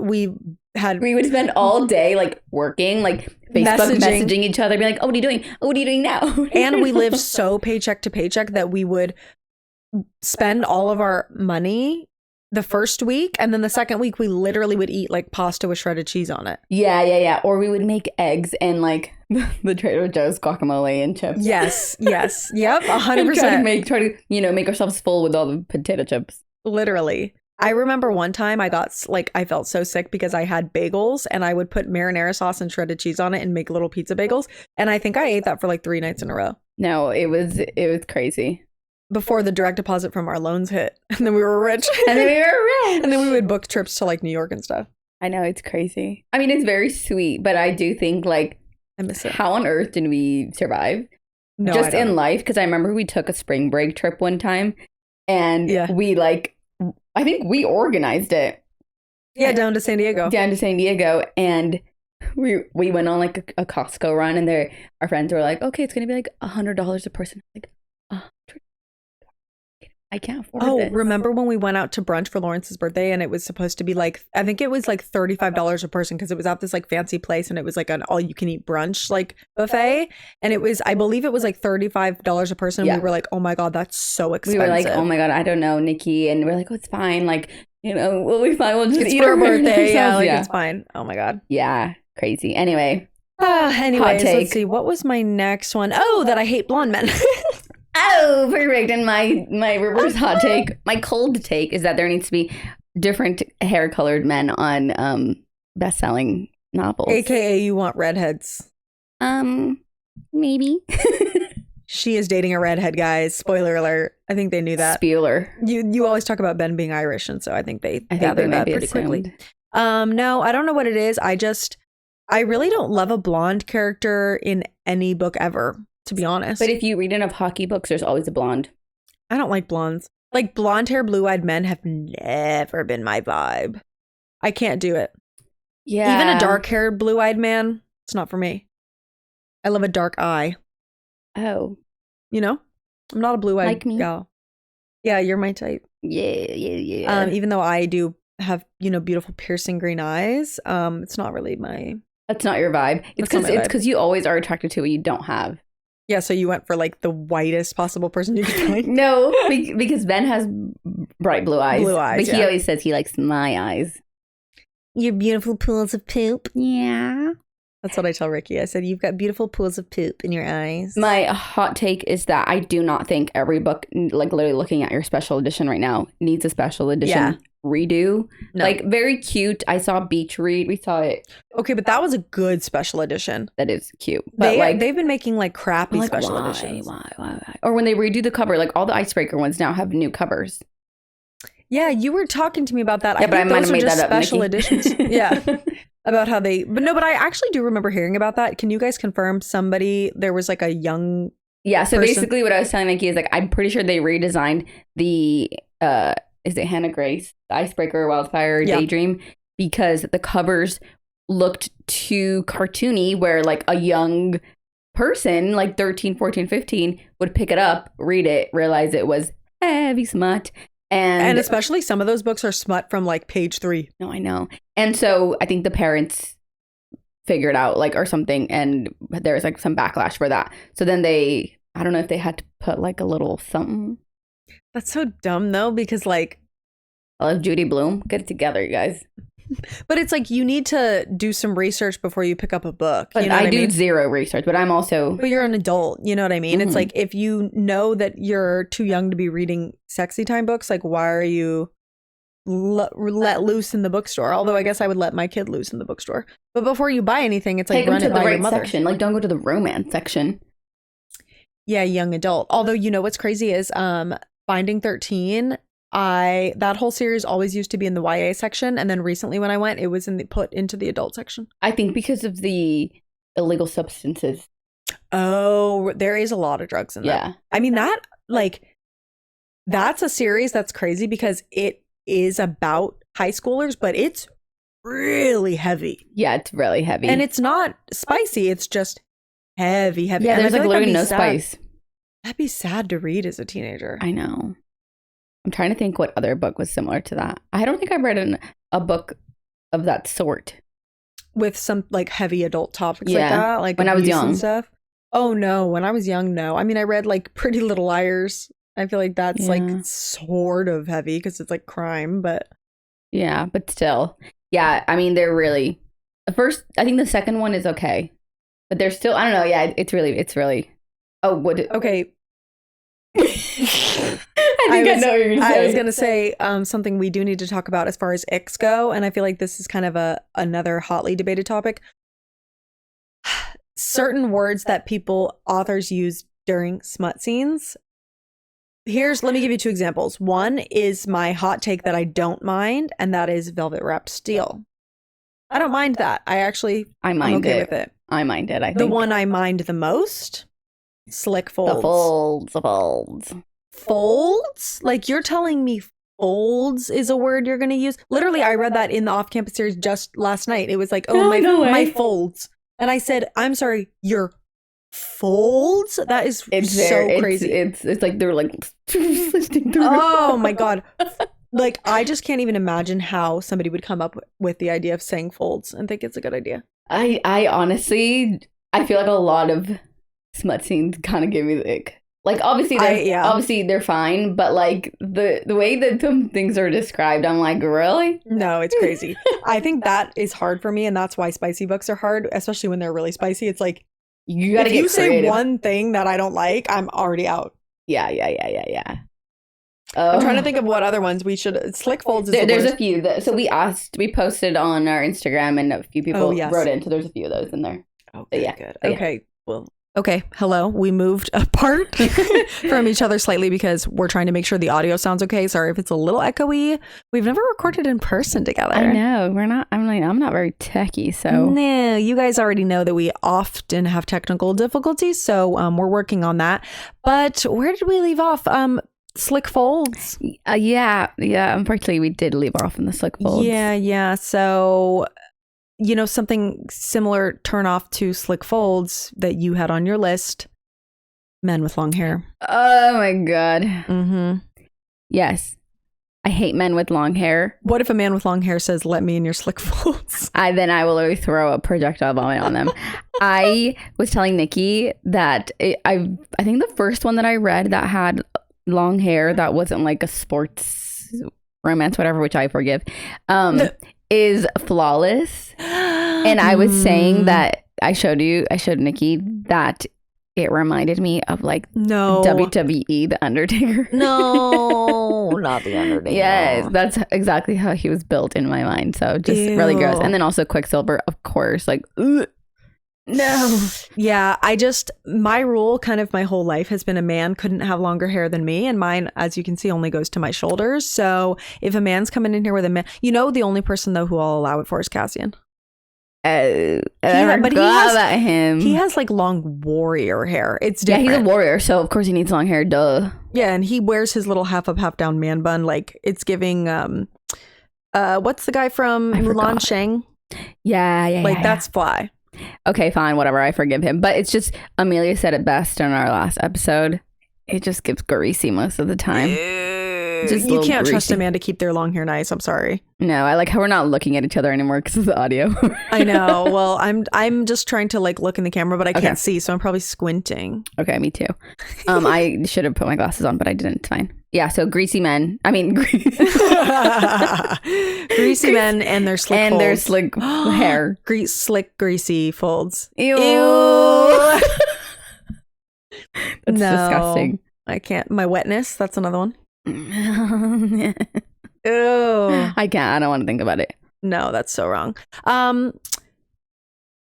we would spend all day like working, like Facebook messaging each other, be like, oh, what are you doing? Oh, what are you doing now? And we lived so paycheck to paycheck that we would spend all of our money the first week, and then the second week we literally would eat like pasta with shredded cheese on it. Yeah. Or we would make eggs and like the Trader Joe's guacamole and chips. Yes. Yep. 100%. Try to make ourselves full with all the potato chips. Literally. I remember one time I felt so sick because I had bagels and I would put marinara sauce and shredded cheese on it and make little pizza bagels. And I think I ate that for like 3 nights in a row. No, it was crazy. Before the direct deposit from our loans hit. And then we were rich. And then we would book trips to like New York and stuff. I know, it's crazy. I mean, it's very sweet, but I do think like, I miss it. How on earth did we survive? No, just in life, because I remember we took a spring break trip one time, and we like, I think we organized it. Yeah, down to San Diego. And we went on like a Costco run, and our friends were like, okay, it's gonna be like $100 a person. Like, I can't afford this. Remember when we went out to brunch for Lawrence's birthday, and it was supposed to be like, I think it was like $35 a person, because it was at this like fancy place, and it was like an all you can eat brunch like buffet, and it was, I believe it was like $35 a person. And we were like, oh my God, that's so expensive. We were like, oh my God, I don't know, Nikki, and we're like, oh, it's fine, like, you know, we'll be fine, we'll just eat our birthday. It's fine. Oh my God. Yeah, crazy. Anyways, let's see, what was my next one? That I hate blonde men. Oh, perfect. And my reverse hot take, my cold take, is that there needs to be different hair colored men on best-selling novels. AKA you want redheads. Maybe. She is dating a redhead, guys. Spoiler alert. I think they knew that. Spoiler. You always talk about Ben being Irish, and so I think they gathered that pretty quickly. No, I don't know what it is. I really don't love a blonde character in any book ever, to be honest. But if you read enough hockey books, there's always a blonde. I don't like blondes. Like, blonde hair, blue-eyed men have never been my vibe. I can't do it. Yeah. Even a dark-haired, blue-eyed man, it's not for me. I love a dark eye. Oh. You know? I'm not a blue-eyed like me? gal. Yeah, you're my type. Yeah. Even though I do have, beautiful piercing green eyes, it's not really my... That's not your vibe. It's because you always are attracted to what you don't have. Yeah, so you went for like the whitest possible person you could find? No, because Ben has bright blue eyes. But he always says he likes my eyes. Your beautiful pools of poop. Yeah. That's what I tell Ricky. I said, you've got beautiful pools of poop in your eyes. My hot take is that I do not think every book, like literally looking at your special edition right now, needs a special edition redo. No. Like, very cute. I saw Beach Read. We saw it. Okay, but that was a good special edition. That is cute. But they've been making like crappy special editions. Why? Or when they redo the cover, like all the Icebreaker ones now have new covers. Yeah, you were talking to me about that. Yeah, but I might have made that up, special Nikki. editions. Yeah. About how but I actually do remember hearing about that. Can you guys confirm there was like a young so basically what I was telling Nikki is like, I'm pretty sure they redesigned the is it Hannah Grace, Icebreaker, Wildfire, Daydream, because the covers looked too cartoony, where like a young person like 13, 14, 15 would pick it up, read it, realize it was heavy smut. And especially some of those books are smut from like page 3. No, I know. And so I think the parents figured out like or something, and there was like some backlash for that. So then I don't know if they had to put like a little something. That's so dumb though, because like, I love Judy Blume. Get it together, you guys. But it's like you need to do some research before you pick up a book. But I do zero research, but I'm also... But you're an adult, you know what I mean? Mm-hmm. It's like, if you know that you're too young to be reading sexy time books, like why are you let loose in the bookstore? Although I guess I would let my kid loose in the bookstore. But before you buy anything, it's like, run it by your mother. Section. Like, don't go to the romance section. Yeah, young adult. Although, you know what's crazy is Finding 13... that whole series always used to be in the YA section, and then recently when I went, it was put into the adult section. I think because of the illegal substances. Oh, there is a lot of drugs in that. I mean, that's a series that's crazy because it is about high schoolers, but it's really heavy. Yeah, it's really heavy. And it's not spicy, it's just heavy. Yeah, and there's like literally no spice. That'd be sad to read as a teenager. I know. I'm trying to think what other book was similar to that. I don't think I've read a book of that sort. With some like heavy adult topics like that? Like when I was young. And stuff? Oh no, when I was young, no. I mean, I read like Pretty Little Liars. I feel like that's like sort of heavy because it's like crime, but... Yeah, but still. Yeah, I mean, they're really... I think the second one is okay. But they're still... I don't know, yeah, it's really... Oh, okay. I know what you're going to say. I was going to say something we do need to talk about as far as icks go, and I feel like this is kind of another hotly debated topic. Certain words that authors use during smut scenes. Let me give you 2 examples. One is my hot take that I don't mind, and that is velvet wrapped steel. I don't mind that. I'm okay with it. I mind it, I think. The one I mind the most Slick folds. The folds. Folds? Like you're telling me folds is a word you're going to use? Literally, I read that in the off-campus series just last night. It was like, oh, my folds. And I said, I'm sorry, your folds? That is so crazy. It's like they're like oh my God. Like, I just can't even imagine how somebody would come up with the idea of saying folds and think it's a good idea. I honestly, I feel like a lot of smut scenes kind of give me the ick. Like, obviously they're fine, but like the way that some things are described, I'm like, really? No, it's crazy. I think that is hard for me, and that's why spicy books are hard, especially when they're really spicy. It's like, you gotta if you say one thing that I don't like, I'm already out. Yeah. I'm trying to think of what other ones we should. Slick folds is there's a few. So we posted on our Instagram, and a few people wrote in. So there's a few of those in there. Okay, good. Okay, well. Okay, hello. We moved apart from each other slightly because we're trying to make sure the audio sounds okay. Sorry if it's a little echoey. We've never recorded in person together. I know. We're not. I'm not very techie, so. No, you guys already know that we often have technical difficulties, so we're working on that. But where did we leave off? Slick folds. Yeah. Unfortunately, we did leave off in the slick folds. Yeah. So, you know, something similar turn off to slick folds that you had on your list. Men with long hair. Oh my God. Mm-hmm. Yes. I hate men with long hair. What if a man with long hair says, "Let me in your slick folds"? Then I will always throw a projectile vomit on them. I was telling Nikki that I think the first one that I read that had long hair that wasn't like a sports romance, whatever, which I forgive, is Flawless. And I was saying that I showed Nikki that it reminded me of like WWE, The Undertaker. No, not The Undertaker. Yes, that's exactly how he was built in my mind. So just really gross. And then also Quicksilver, of course, like, ugh. No. Yeah, my rule kind of my whole life has been a man couldn't have longer hair than me, and mine, as you can see, only goes to my shoulders. So if a man's coming in here with a man, the only person though who I'll allow it for is Cassian. He has like long warrior hair. It's different. Yeah, he's a warrior, so of course he needs long hair. Duh. Yeah, and he wears his little half up, half down man bun. Like it's giving. What's the guy from Mulan Shang? Yeah. Like that's Fly. Okay, fine, whatever. I forgive him. But it's just, Amelia said it best in our last episode. It just gives greasy most of the time. You can't trust a man to keep their long hair nice. I'm sorry. No, I like how we're not looking at each other anymore because of the audio. I know. Well, I'm just trying to like look in the camera, but I can't see, so I'm probably squinting. Okay, me too. I should have put my glasses on, but I didn't. It's fine. Yeah, so greasy men. I mean, greasy men and their slick folds. And their slick hair. Slick, greasy folds. Ew. That's disgusting. I can't. My wetness. That's another one. Ew. I can't. I don't want to think about it. No, that's so wrong.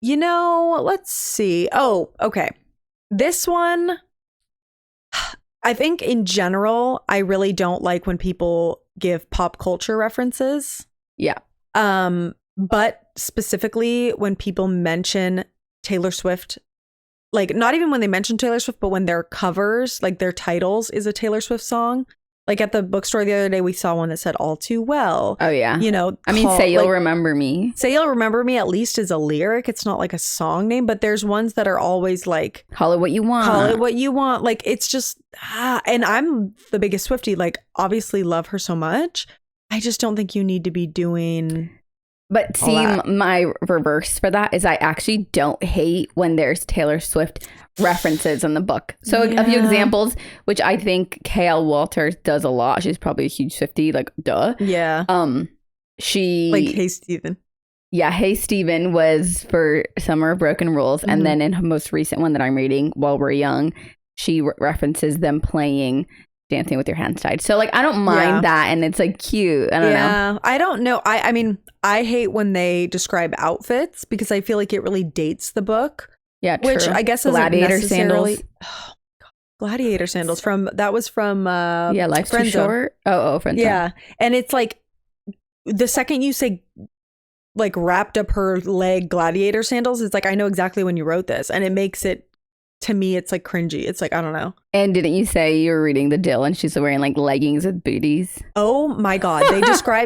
Let's see. Oh, okay. This one, I think in general, I really don't like when people give pop culture references. Yeah. But specifically when people mention Taylor Swift, like not even when they mention Taylor Swift, but when their covers, like their titles is a Taylor Swift song. Like at the bookstore the other day, we saw one that said "All Too Well." Oh yeah, Say You'll Remember Me. Say You'll Remember Me at least is a lyric. It's not like a song name, but there's ones that are always like "Call It What You Want." Call it what you want. Like it's just, and I'm the biggest Swiftie. Like obviously love her so much. I just don't think you need to be doing. But see, my reverse for that is I actually don't hate when there's Taylor Swift references in the book. So a few examples, which I think K.L. Walters does a lot. She's probably a huge Swiftie, like duh. Yeah. She like Hey Stephen. Yeah, Hey Stephen was for Summer of Broken Rules, and then in her most recent one that I'm reading, While We're Young, she references them playing Dancing with Your Hands Tied. So like I don't mind that, and it's like cute. I don't know. I don't know. I mean, I hate when they describe outfits because I feel like it really dates the book. Yeah, true. Which I guess Gladiator sandals. Oh, God. Gladiator sandals from Life's Too Short. Friend. Yeah, and it's like the second you say like wrapped up her leg gladiator sandals, it's like I know exactly when you wrote this, and it makes it to me, it's like cringy. It's like, I don't know. And didn't you say you were reading the Dill and she's wearing like leggings with booties? Oh my God.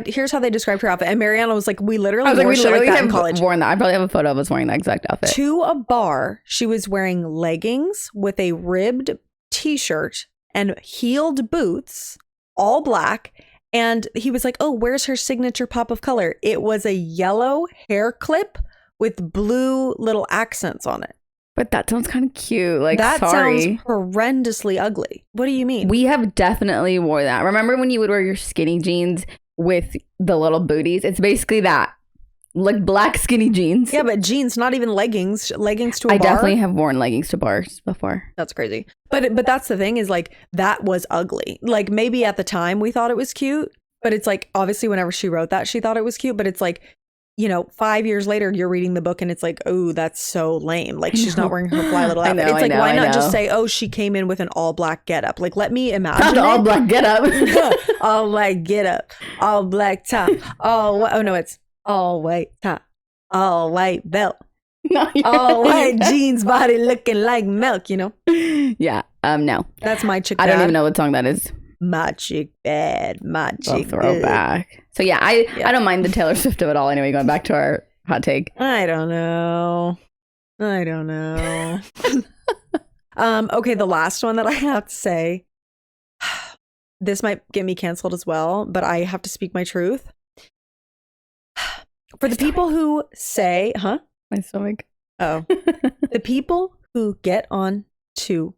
Here's how they described her outfit. And Mariana was like, we literally wore shit like that in college. Worn that. I probably have a photo of us wearing that exact outfit. To a bar, she was wearing leggings with a ribbed t-shirt and heeled boots, all black. And he was like, oh, where's her signature pop of color? It was a yellow hair clip with blue little accents on it. But that sounds kind of cute. Like, that sorry. sounds horrendously ugly. What do you mean? We have definitely wore that. Remember when you would wear your skinny jeans with the little booties? It's basically that. Like black skinny jeans. Yeah, but jeans, not even leggings. Leggings to a bar. I definitely have worn leggings to bars before. That's crazy. But that's the thing is like, that was ugly. Like maybe at the time we thought it was cute, but it's like, obviously whenever she wrote that, she thought it was cute, but it's like, 5 years later, you're reading the book and it's like, oh, that's so lame. Like she's not wearing her fly little outfit. It's like, why not just say, oh, she came in with an all black getup? Like, let me imagine. Not all black getup. All black getup. All black top. It's all white top. All white belt. No, all white jeans, body looking like milk, Yeah. No. That's my chick. I don't even know what song that is. My chick bad, my chick throwback. good. So yeah, I don't mind the Taylor Swift of it all. Anyway, going back to our hot take. I don't know. Okay, the last one that I have to say. This might get me canceled as well, but I have to speak my truth. For the people who say, my stomach. Oh, the people who get on to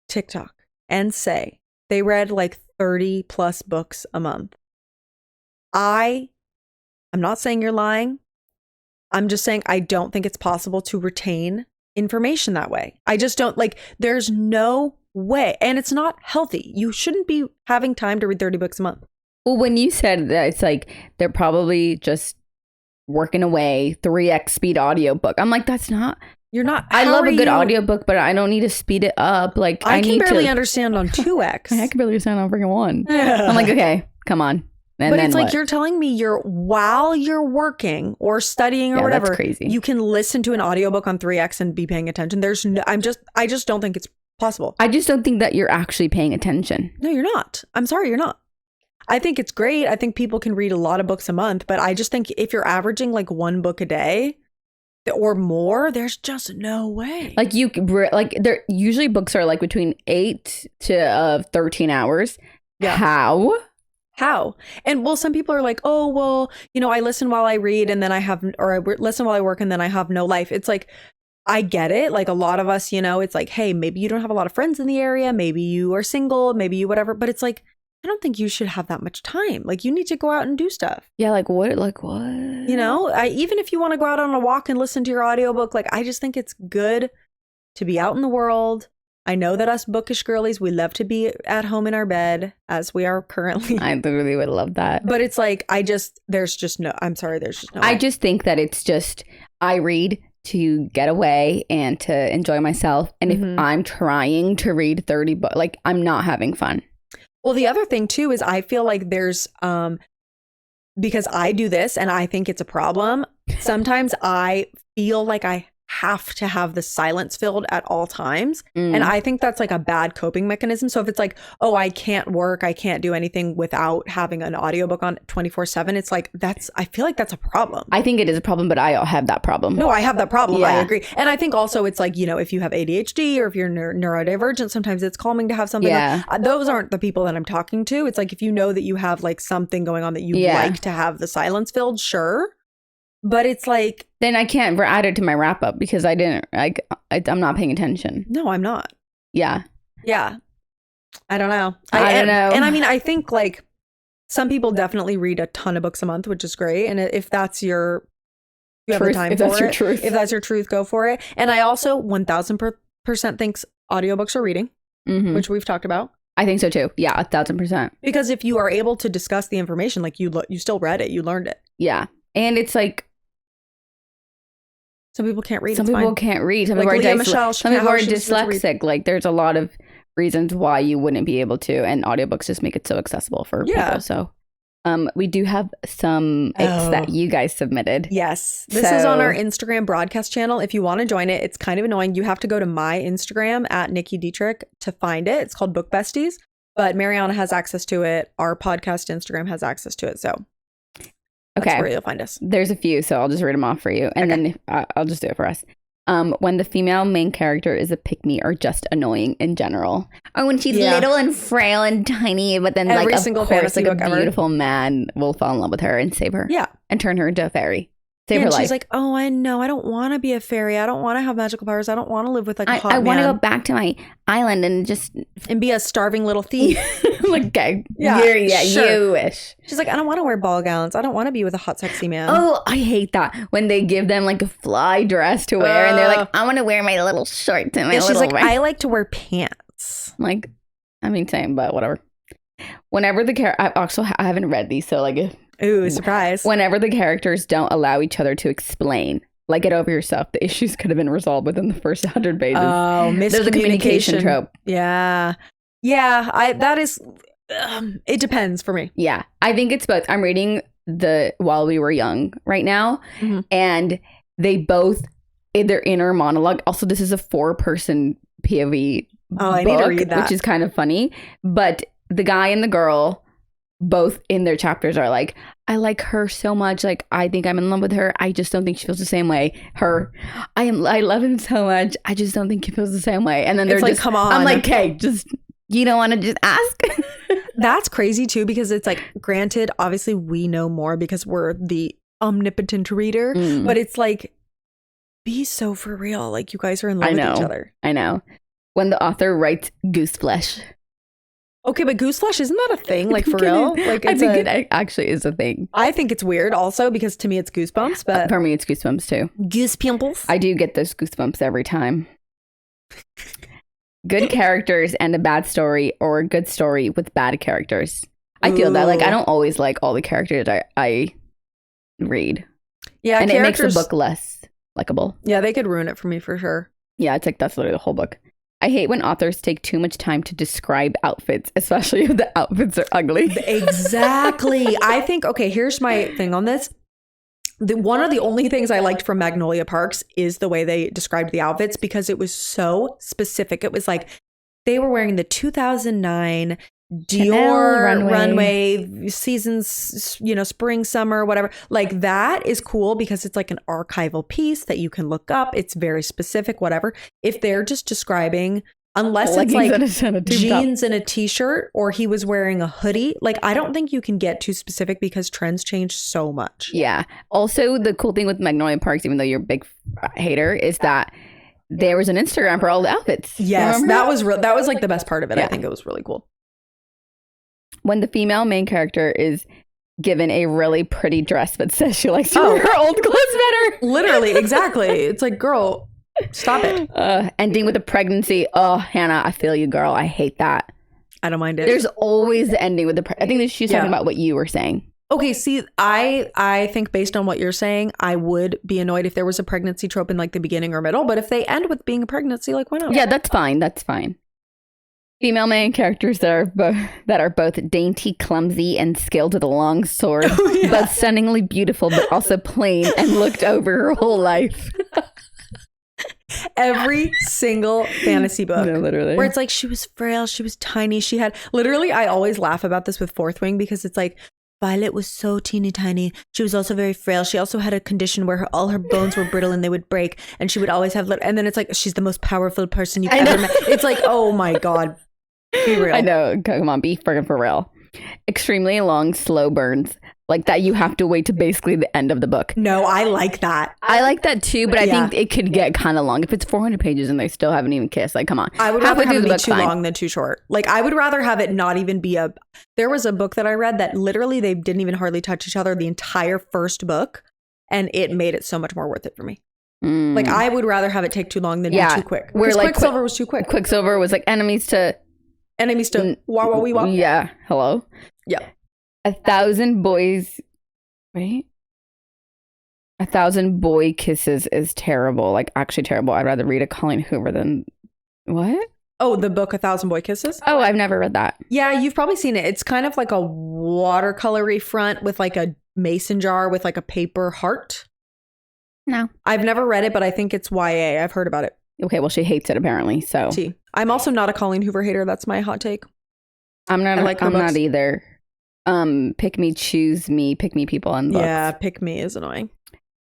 TikTok and say they read like 30 plus books a month. I'm not saying you're lying. I'm just saying I don't think it's possible to retain information that way. I just don't there's no way. And it's not healthy. You shouldn't be having time to read 30 books a month. Well, when you said that, it's like they're probably just working away 3x speed audiobook. I'm like, that's not. You're not. I love a good audiobook, but I don't need to speed it up. Like I can barely understand on 2x. I can barely understand on freaking 1. I'm like, okay, come on. And but it's like what? you're telling me while you're working or studying or whatever, that's crazy. You can listen to an audiobook on 3x and be paying attention. I just don't think it's possible. I just don't think that you're actually paying attention. No, you're not. I'm sorry, you're not. I think it's great. I think people can read a lot of books a month, but I just think if you're averaging like 1 book a day or more, there's just no way. There usually books are like between 8 to 13 hours. Yeah. How? And well, some people are like, oh, well, I listen while I read and then I listen while I work and then I have no life. It's like, I get it. Like a lot of us, it's like, hey, maybe you don't have a lot of friends in the area. Maybe you are single, maybe you whatever. But it's like, I don't think you should have that much time. Like you need to go out and do stuff. Yeah. Like what? Even if you want to go out on a walk and listen to your audiobook, like I just think it's good to be out in the world. I know that us bookish girlies, we love to be at home in our bed as we are currently. I really would love that. But it's like, there's just no way. I just think that it's just, I read to get away and to enjoy myself. And if I'm trying to read 30 books, like I'm not having fun. Well, the other thing too is I feel like there's, because I do this and I think it's a problem. Sometimes I feel like I have to have the silence filled at all times. And I think that's like a bad coping mechanism. So if it's like, oh, I can't work, I can't do anything without having an audiobook on 24/7, it's like I feel like that's a problem. I think it is a problem, but I have that problem. No, I have that problem. Yeah. I agree. And I think also it's like, if you have ADHD or if you're neurodivergent, sometimes it's calming to have something. Yeah. Those aren't the people that I'm talking to. It's like if you know that you have like something going on that you like to have the silence filled, sure. But it's like, then I can't add it to my wrap up because I didn't I'm not paying attention. No, I'm not. Yeah. I don't know. I don't know. And I mean, I think like some people definitely read a ton of books a month, which is great. And if that's you have the time for it. If that's your truth, go for it. And I also 1000% thinks audiobooks are reading, which we've talked about. I think so too. Yeah, 1000%. Because if you are able to discuss the information, like you still read it, you learned it. Yeah. And it's like, some people can't read. Some people can't read. Some people are dyslexic. Like there's a lot of reasons why you wouldn't be able to, and audiobooks just make it so accessible for people. So We do have some ics that you guys submitted. Yes. This is on our Instagram broadcast channel. If you want to join it, it's kind of annoying. You have to go to my Instagram at Niki Dietrich to find it. It's called Book Besties, but Mariana has access to it. Our podcast Instagram has access to it. So that's where you'll find us. There's a few, so I'll just read them off for you. And then I'll just do it for us. When the female main character is a pick-me or just annoying in general. Or when she's little and frail and tiny, but then every like single of course like a book beautiful man will fall in love with her and save her. Yeah. And turn her into a fairy. Save her life. She's like, oh, I know. I don't want to be a fairy. I don't want to have magical powers. I don't want to live with like a hot I want to man. go back to my island and just... And be a starving little thief. like, okay. Yeah, sure. You wish. She's like, I don't want to wear ball gowns. I don't want to be with a hot, sexy man. Oh, I hate that. When they give them like a fly dress to wear and they're like, I want to wear my little shorts and my little... She's like, I like to wear pants. Like, I mean, same, but whatever. Whenever the character... I haven't read these, so like... Ooh, surprise. Whenever the characters don't allow each other to explain, like, get over yourself. The issues could have been resolved within the first 100 pages. Oh, miscommunication. There's a communication trope. Yeah. Yeah, that is... it depends for me. Yeah, I think it's both. I'm reading the While We Were Young right now, and they both, in their inner monologue, also this is a 4-person POV I book, need to read that. which is kind of funny, but the guy and the girl both in their chapters are like, I like her so much, like I think I'm in love with her, I just don't think she feels the same way. I love him so much, I just don't think he feels the same way. And then they're like, come on. I'm like, okay, just, you don't want to just ask? That's crazy too, because it's like, granted, obviously we know more because we're the omnipotent reader, but it's like, be so for real, like you guys are in love with each other. I know. When the author writes goose flesh. Okay, but goose flesh, isn't that a thing? Like for real? Like I think it actually is a thing. I think it's weird also because to me it's goosebumps, but for me it's goosebumps too. Goose pimples. I do get those goosebumps every time. Good characters and a bad story, or a good story with bad characters. I feel that. Like I don't always like all the characters I read. Yeah, and it makes the book less likable. Yeah, they could ruin it for me for sure. Yeah, it's like that's literally the whole book. I hate when authors take too much time to describe outfits, especially if the outfits are ugly. Exactly. I think, okay, here's my thing on this. One of the only things I liked from Magnolia Parks is the way they described the outfits, because it was so specific. It was like they were wearing the 2009 Dior runway seasons, spring, summer, whatever. Like that is cool because it's like an archival piece that you can look up. It's very specific, whatever. If they're just describing, unless it's like jeans and a t-shirt, or he was wearing a hoodie, like I don't think you can get too specific because trends change so much. Yeah. Also, the cool thing with Magnolia Parks, even though you're a big hater, is that there was an Instagram for all the outfits. Yes, that was like the best part of it. Yeah. I think it was really cool. When the female main character is given a really pretty dress but says she likes to wear her old clothes better. Literally, exactly. It's like, girl, stop it. Ending with a pregnancy. Oh, Hannah, I feel you, girl. I hate that. I don't mind it. There's always the ending with the I think that she's talking about what you were saying. Okay, see, I think based on what you're saying, I would be annoyed if there was a pregnancy trope in like the beginning or middle. But if they end with being a pregnancy, like why not? Yeah, that's fine. That's fine. Female main characters that are both dainty, clumsy, and skilled with a long sword, both stunningly beautiful, but also plain and looked over her whole life. Every single fantasy book, no, literally, where it's like she was frail, she was tiny, she had literally. I always laugh about this with Fourth Wing because it's like Violet was so teeny tiny. She was also very frail. She also had a condition where all her bones were brittle and they would break, and she would always have. And then it's like she's the most powerful person you've ever met. It's like, oh my god. Be real. I know. Come on, be friggin' for real. Extremely long, slow burns. Like that you have to wait to basically the end of the book. No, I like that. I like that too, but I think it could get kind of long. If it's 400 pages and they still haven't even kissed, like, come on. I would rather have it be too long than too short. Like, I would rather have it not even be a... There was a book that I read that literally they didn't even hardly touch each other the entire first book, and it made it so much more worth it for me. Like, I would rather have it take too long than be too quick. Where like Quicksilver was too quick. Quicksilver was like enemies to wah wah wee wah. Yeah. Hello. Yeah. 1,000 boys. Wait. 1,000 boy kisses is terrible. Like actually terrible. I'd rather read a Colleen Hoover than what? Oh, the book, A Thousand Boy Kisses? Oh, I've never read that. Yeah, you've probably seen it. It's kind of like a watercolory front with like a mason jar with like a paper heart. No. I've never read it, but I think it's YA. I've heard about it. Okay, well, she hates it apparently, so. I'm also not a Colleen Hoover hater. That's my hot take. I'm not either. Pick me, choose me, pick me people in books. Yeah, pick me is annoying.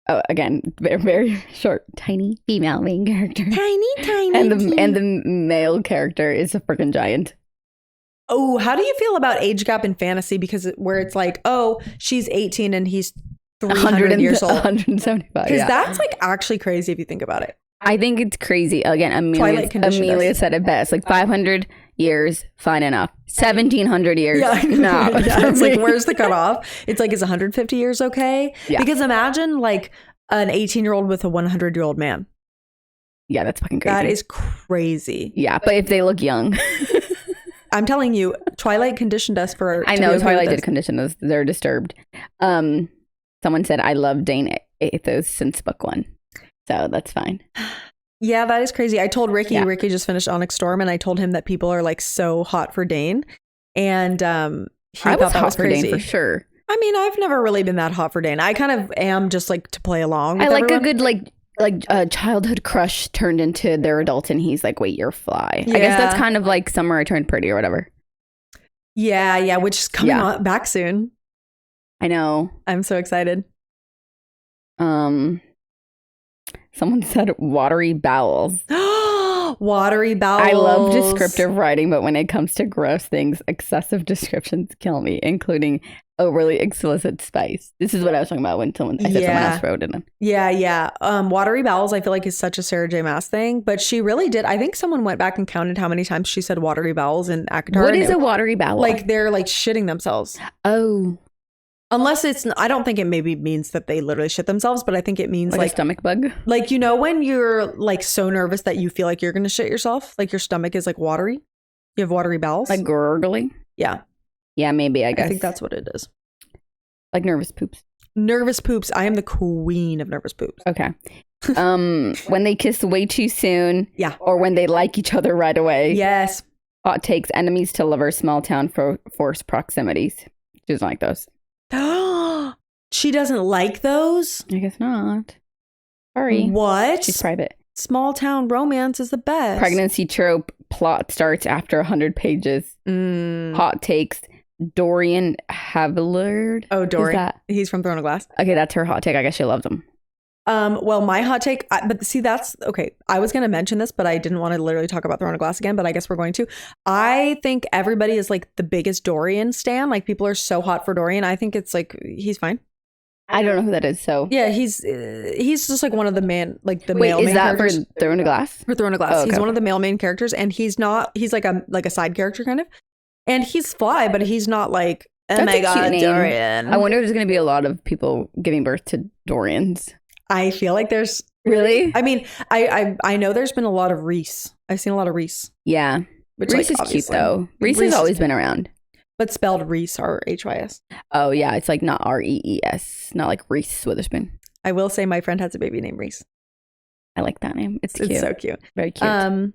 Oh, again, very, very short, tiny female main character. Tiny. And the male character is a freaking giant. Oh, how do you feel about age gap in fantasy? Because where it's like, oh, she's 18 and he's 300 years old. 175. Because that's like actually crazy if you think about it. I think it's crazy. Again, Amelia said it best. Like 500 years, fine enough. 1700 years, no. It's like, where's the cutoff? It's like, is 150 years okay? Yeah. Because imagine like an 18-year-old with a 100-year-old man. Yeah, that's fucking crazy. That is crazy. Yeah, but if they look young. I'm telling you, Twilight conditioned us for. I know, Twilight did condition us. They're disturbed. Someone said, I love Dane Athos since book 1. So that's fine. Yeah, that is crazy. I told Ricky, Ricky just finished Onyx Storm, and I told him that people are like so hot for Dane. And he thought that was crazy. Dane for sure. I mean, I've never really been that hot for Dane. I kind of am just like to play along with everyone. A good like a childhood crush turned into their adult and he's like, wait, you're fly. Yeah. I guess that's kind of like Summer I Turned Pretty or whatever. Yeah, which is coming back soon. I know. I'm so excited. Someone said watery bowels. Watery bowels. I love descriptive writing, but when it comes to gross things, excessive descriptions kill me, including overly explicit spice. This is what I was talking about when someone else wrote it in. Yeah. Watery bowels, I feel like is such a Sarah J. Maas thing, but she really did. I think someone went back and counted how many times she said watery bowels in ACOTAR. What is a watery bowel? Like they're like shitting themselves. Oh. Unless I don't think it maybe means that they literally shit themselves, but I think it means like a stomach bug. Like, you know, when you're like so nervous that you feel like you're going to shit yourself, like your stomach is like watery. You have watery bowels. Like gurgly. Yeah. Yeah, maybe, I guess. I think that's what it is. Like nervous poops. Nervous poops. I am the queen of nervous poops. Okay. When they kiss way too soon. Yeah. Or when they like each other right away. Yes. Hot takes, enemies to lovers, small town for forced proximities. She doesn't like those. She doesn't like those? I guess not. Sorry. What? She's private. Small town romance is the best. Pregnancy trope plot starts after 100 pages. Hot takes. Dorian Havillard. Oh, Dorian. He's from Throne of Glass. Okay, that's her hot take. I guess she loves him. Well, my hot take, but see, that's okay. I was going to mention this, but I didn't want to literally talk about Throne of Glass again, but I guess we're going to. I think everybody is like the biggest Dorian stan. Like people are so hot for Dorian. I think it's like, he's fine. I don't know who that is. So yeah, he's just like one of the male main is that characters. For Throne of Glass? For Throne of Glass. Oh, okay. He's one of the male main characters, and he's like a side character kind of. And he's fly, but he's not like, oh my God, Dorian. I wonder if there's going to be a lot of people giving birth to Dorians. I feel like there's really. I mean, I know there's been a lot of Reese. I've seen a lot of Reese. Yeah, which Reese is cute though. Reese has always been around, but spelled Reese, R-H-Y-S. Oh yeah, it's like not R-E-E-S, not like Reese Witherspoon. I will say my friend has a baby named Reese. I like that name. It's cute. It's so cute. Very cute.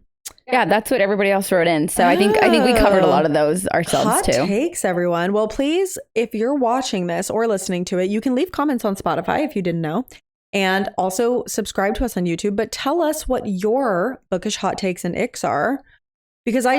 Yeah, that's what everybody else wrote in. So I think we covered a lot of those ourselves too. Hot takes, everyone. Well, please, if you're watching this or listening to it, you can leave comments on Spotify if you didn't know. And also subscribe to us on YouTube, but tell us what your bookish hot takes and icks are, because I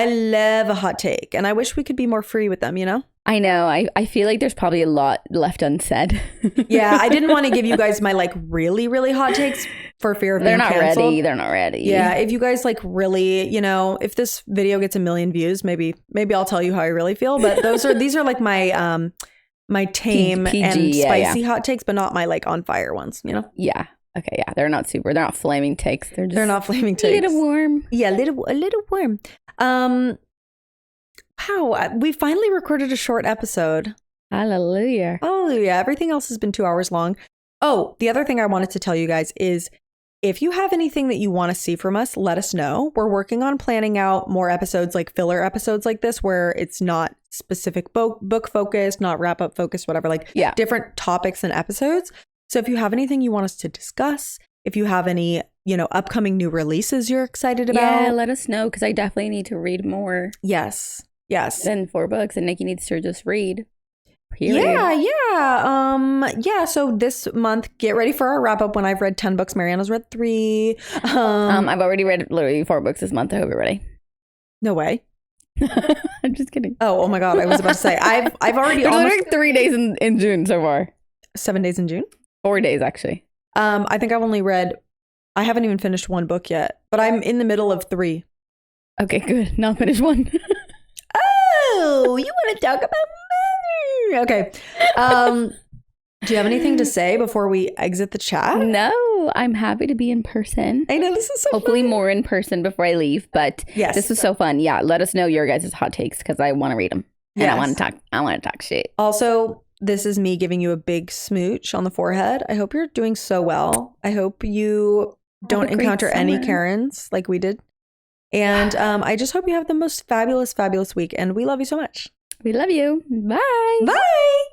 love a hot take and I wish we could be more free with them, you know? I know. I feel like there's probably a lot left unsaid. Yeah, I didn't want to give you guys my like really, really hot takes for fear of being canceled. They're not ready. Yeah, if you guys like really, you know, if this video gets 1 million views, maybe I'll tell you how I really feel. But these are like my my tame PG, and spicy hot takes, but not my like on fire ones, you know? Yeah. Okay, yeah. They're not flaming takes. They're not flaming takes. A little warm. Yeah, a little warm. Wow, we finally recorded a short episode. Hallelujah. Everything else has been 2 hours long. Oh, the other thing I wanted to tell you guys is if you have anything that you want to see from us, let us know. We're working on planning out more episodes, like filler episodes like this, where it's not specific book focused, not wrap up focused, whatever, like different topics and episodes. So if you have anything you want us to discuss, if you have any upcoming new releases you're excited about. Yeah, let us know because I definitely need to read more. Yes. Than 4 books, and Niki needs to just read. Period. Yeah. So this month, get ready for our wrap up when I've read 10 books. Mariana's read 3. I've already read literally 4 books this month. I hope you're ready. No way. I'm just kidding. Oh my God. I was about to say, I've already almost 3 days in June so far. 7 days in June? 4 days, actually. I think I haven't even finished 1 book yet, but I'm in the middle of 3. Okay, good. Now finish 1. Oh, you want to talk about mother? Okay. Do you have anything to say before we exit the chat? No, I'm happy to be in person. I know, this is so Hopefully fun. more in person before I leave, but yes, this was so fun. Yeah, let us know your guys' hot takes because I want to read them. And I want to talk shit. Also, this is me giving you a big smooch on the forehead. I hope you're doing so well. I hope you don't encounter any Karens like we did. And I just hope you have the most fabulous, fabulous week. And we love you so much. We love you. Bye. Bye.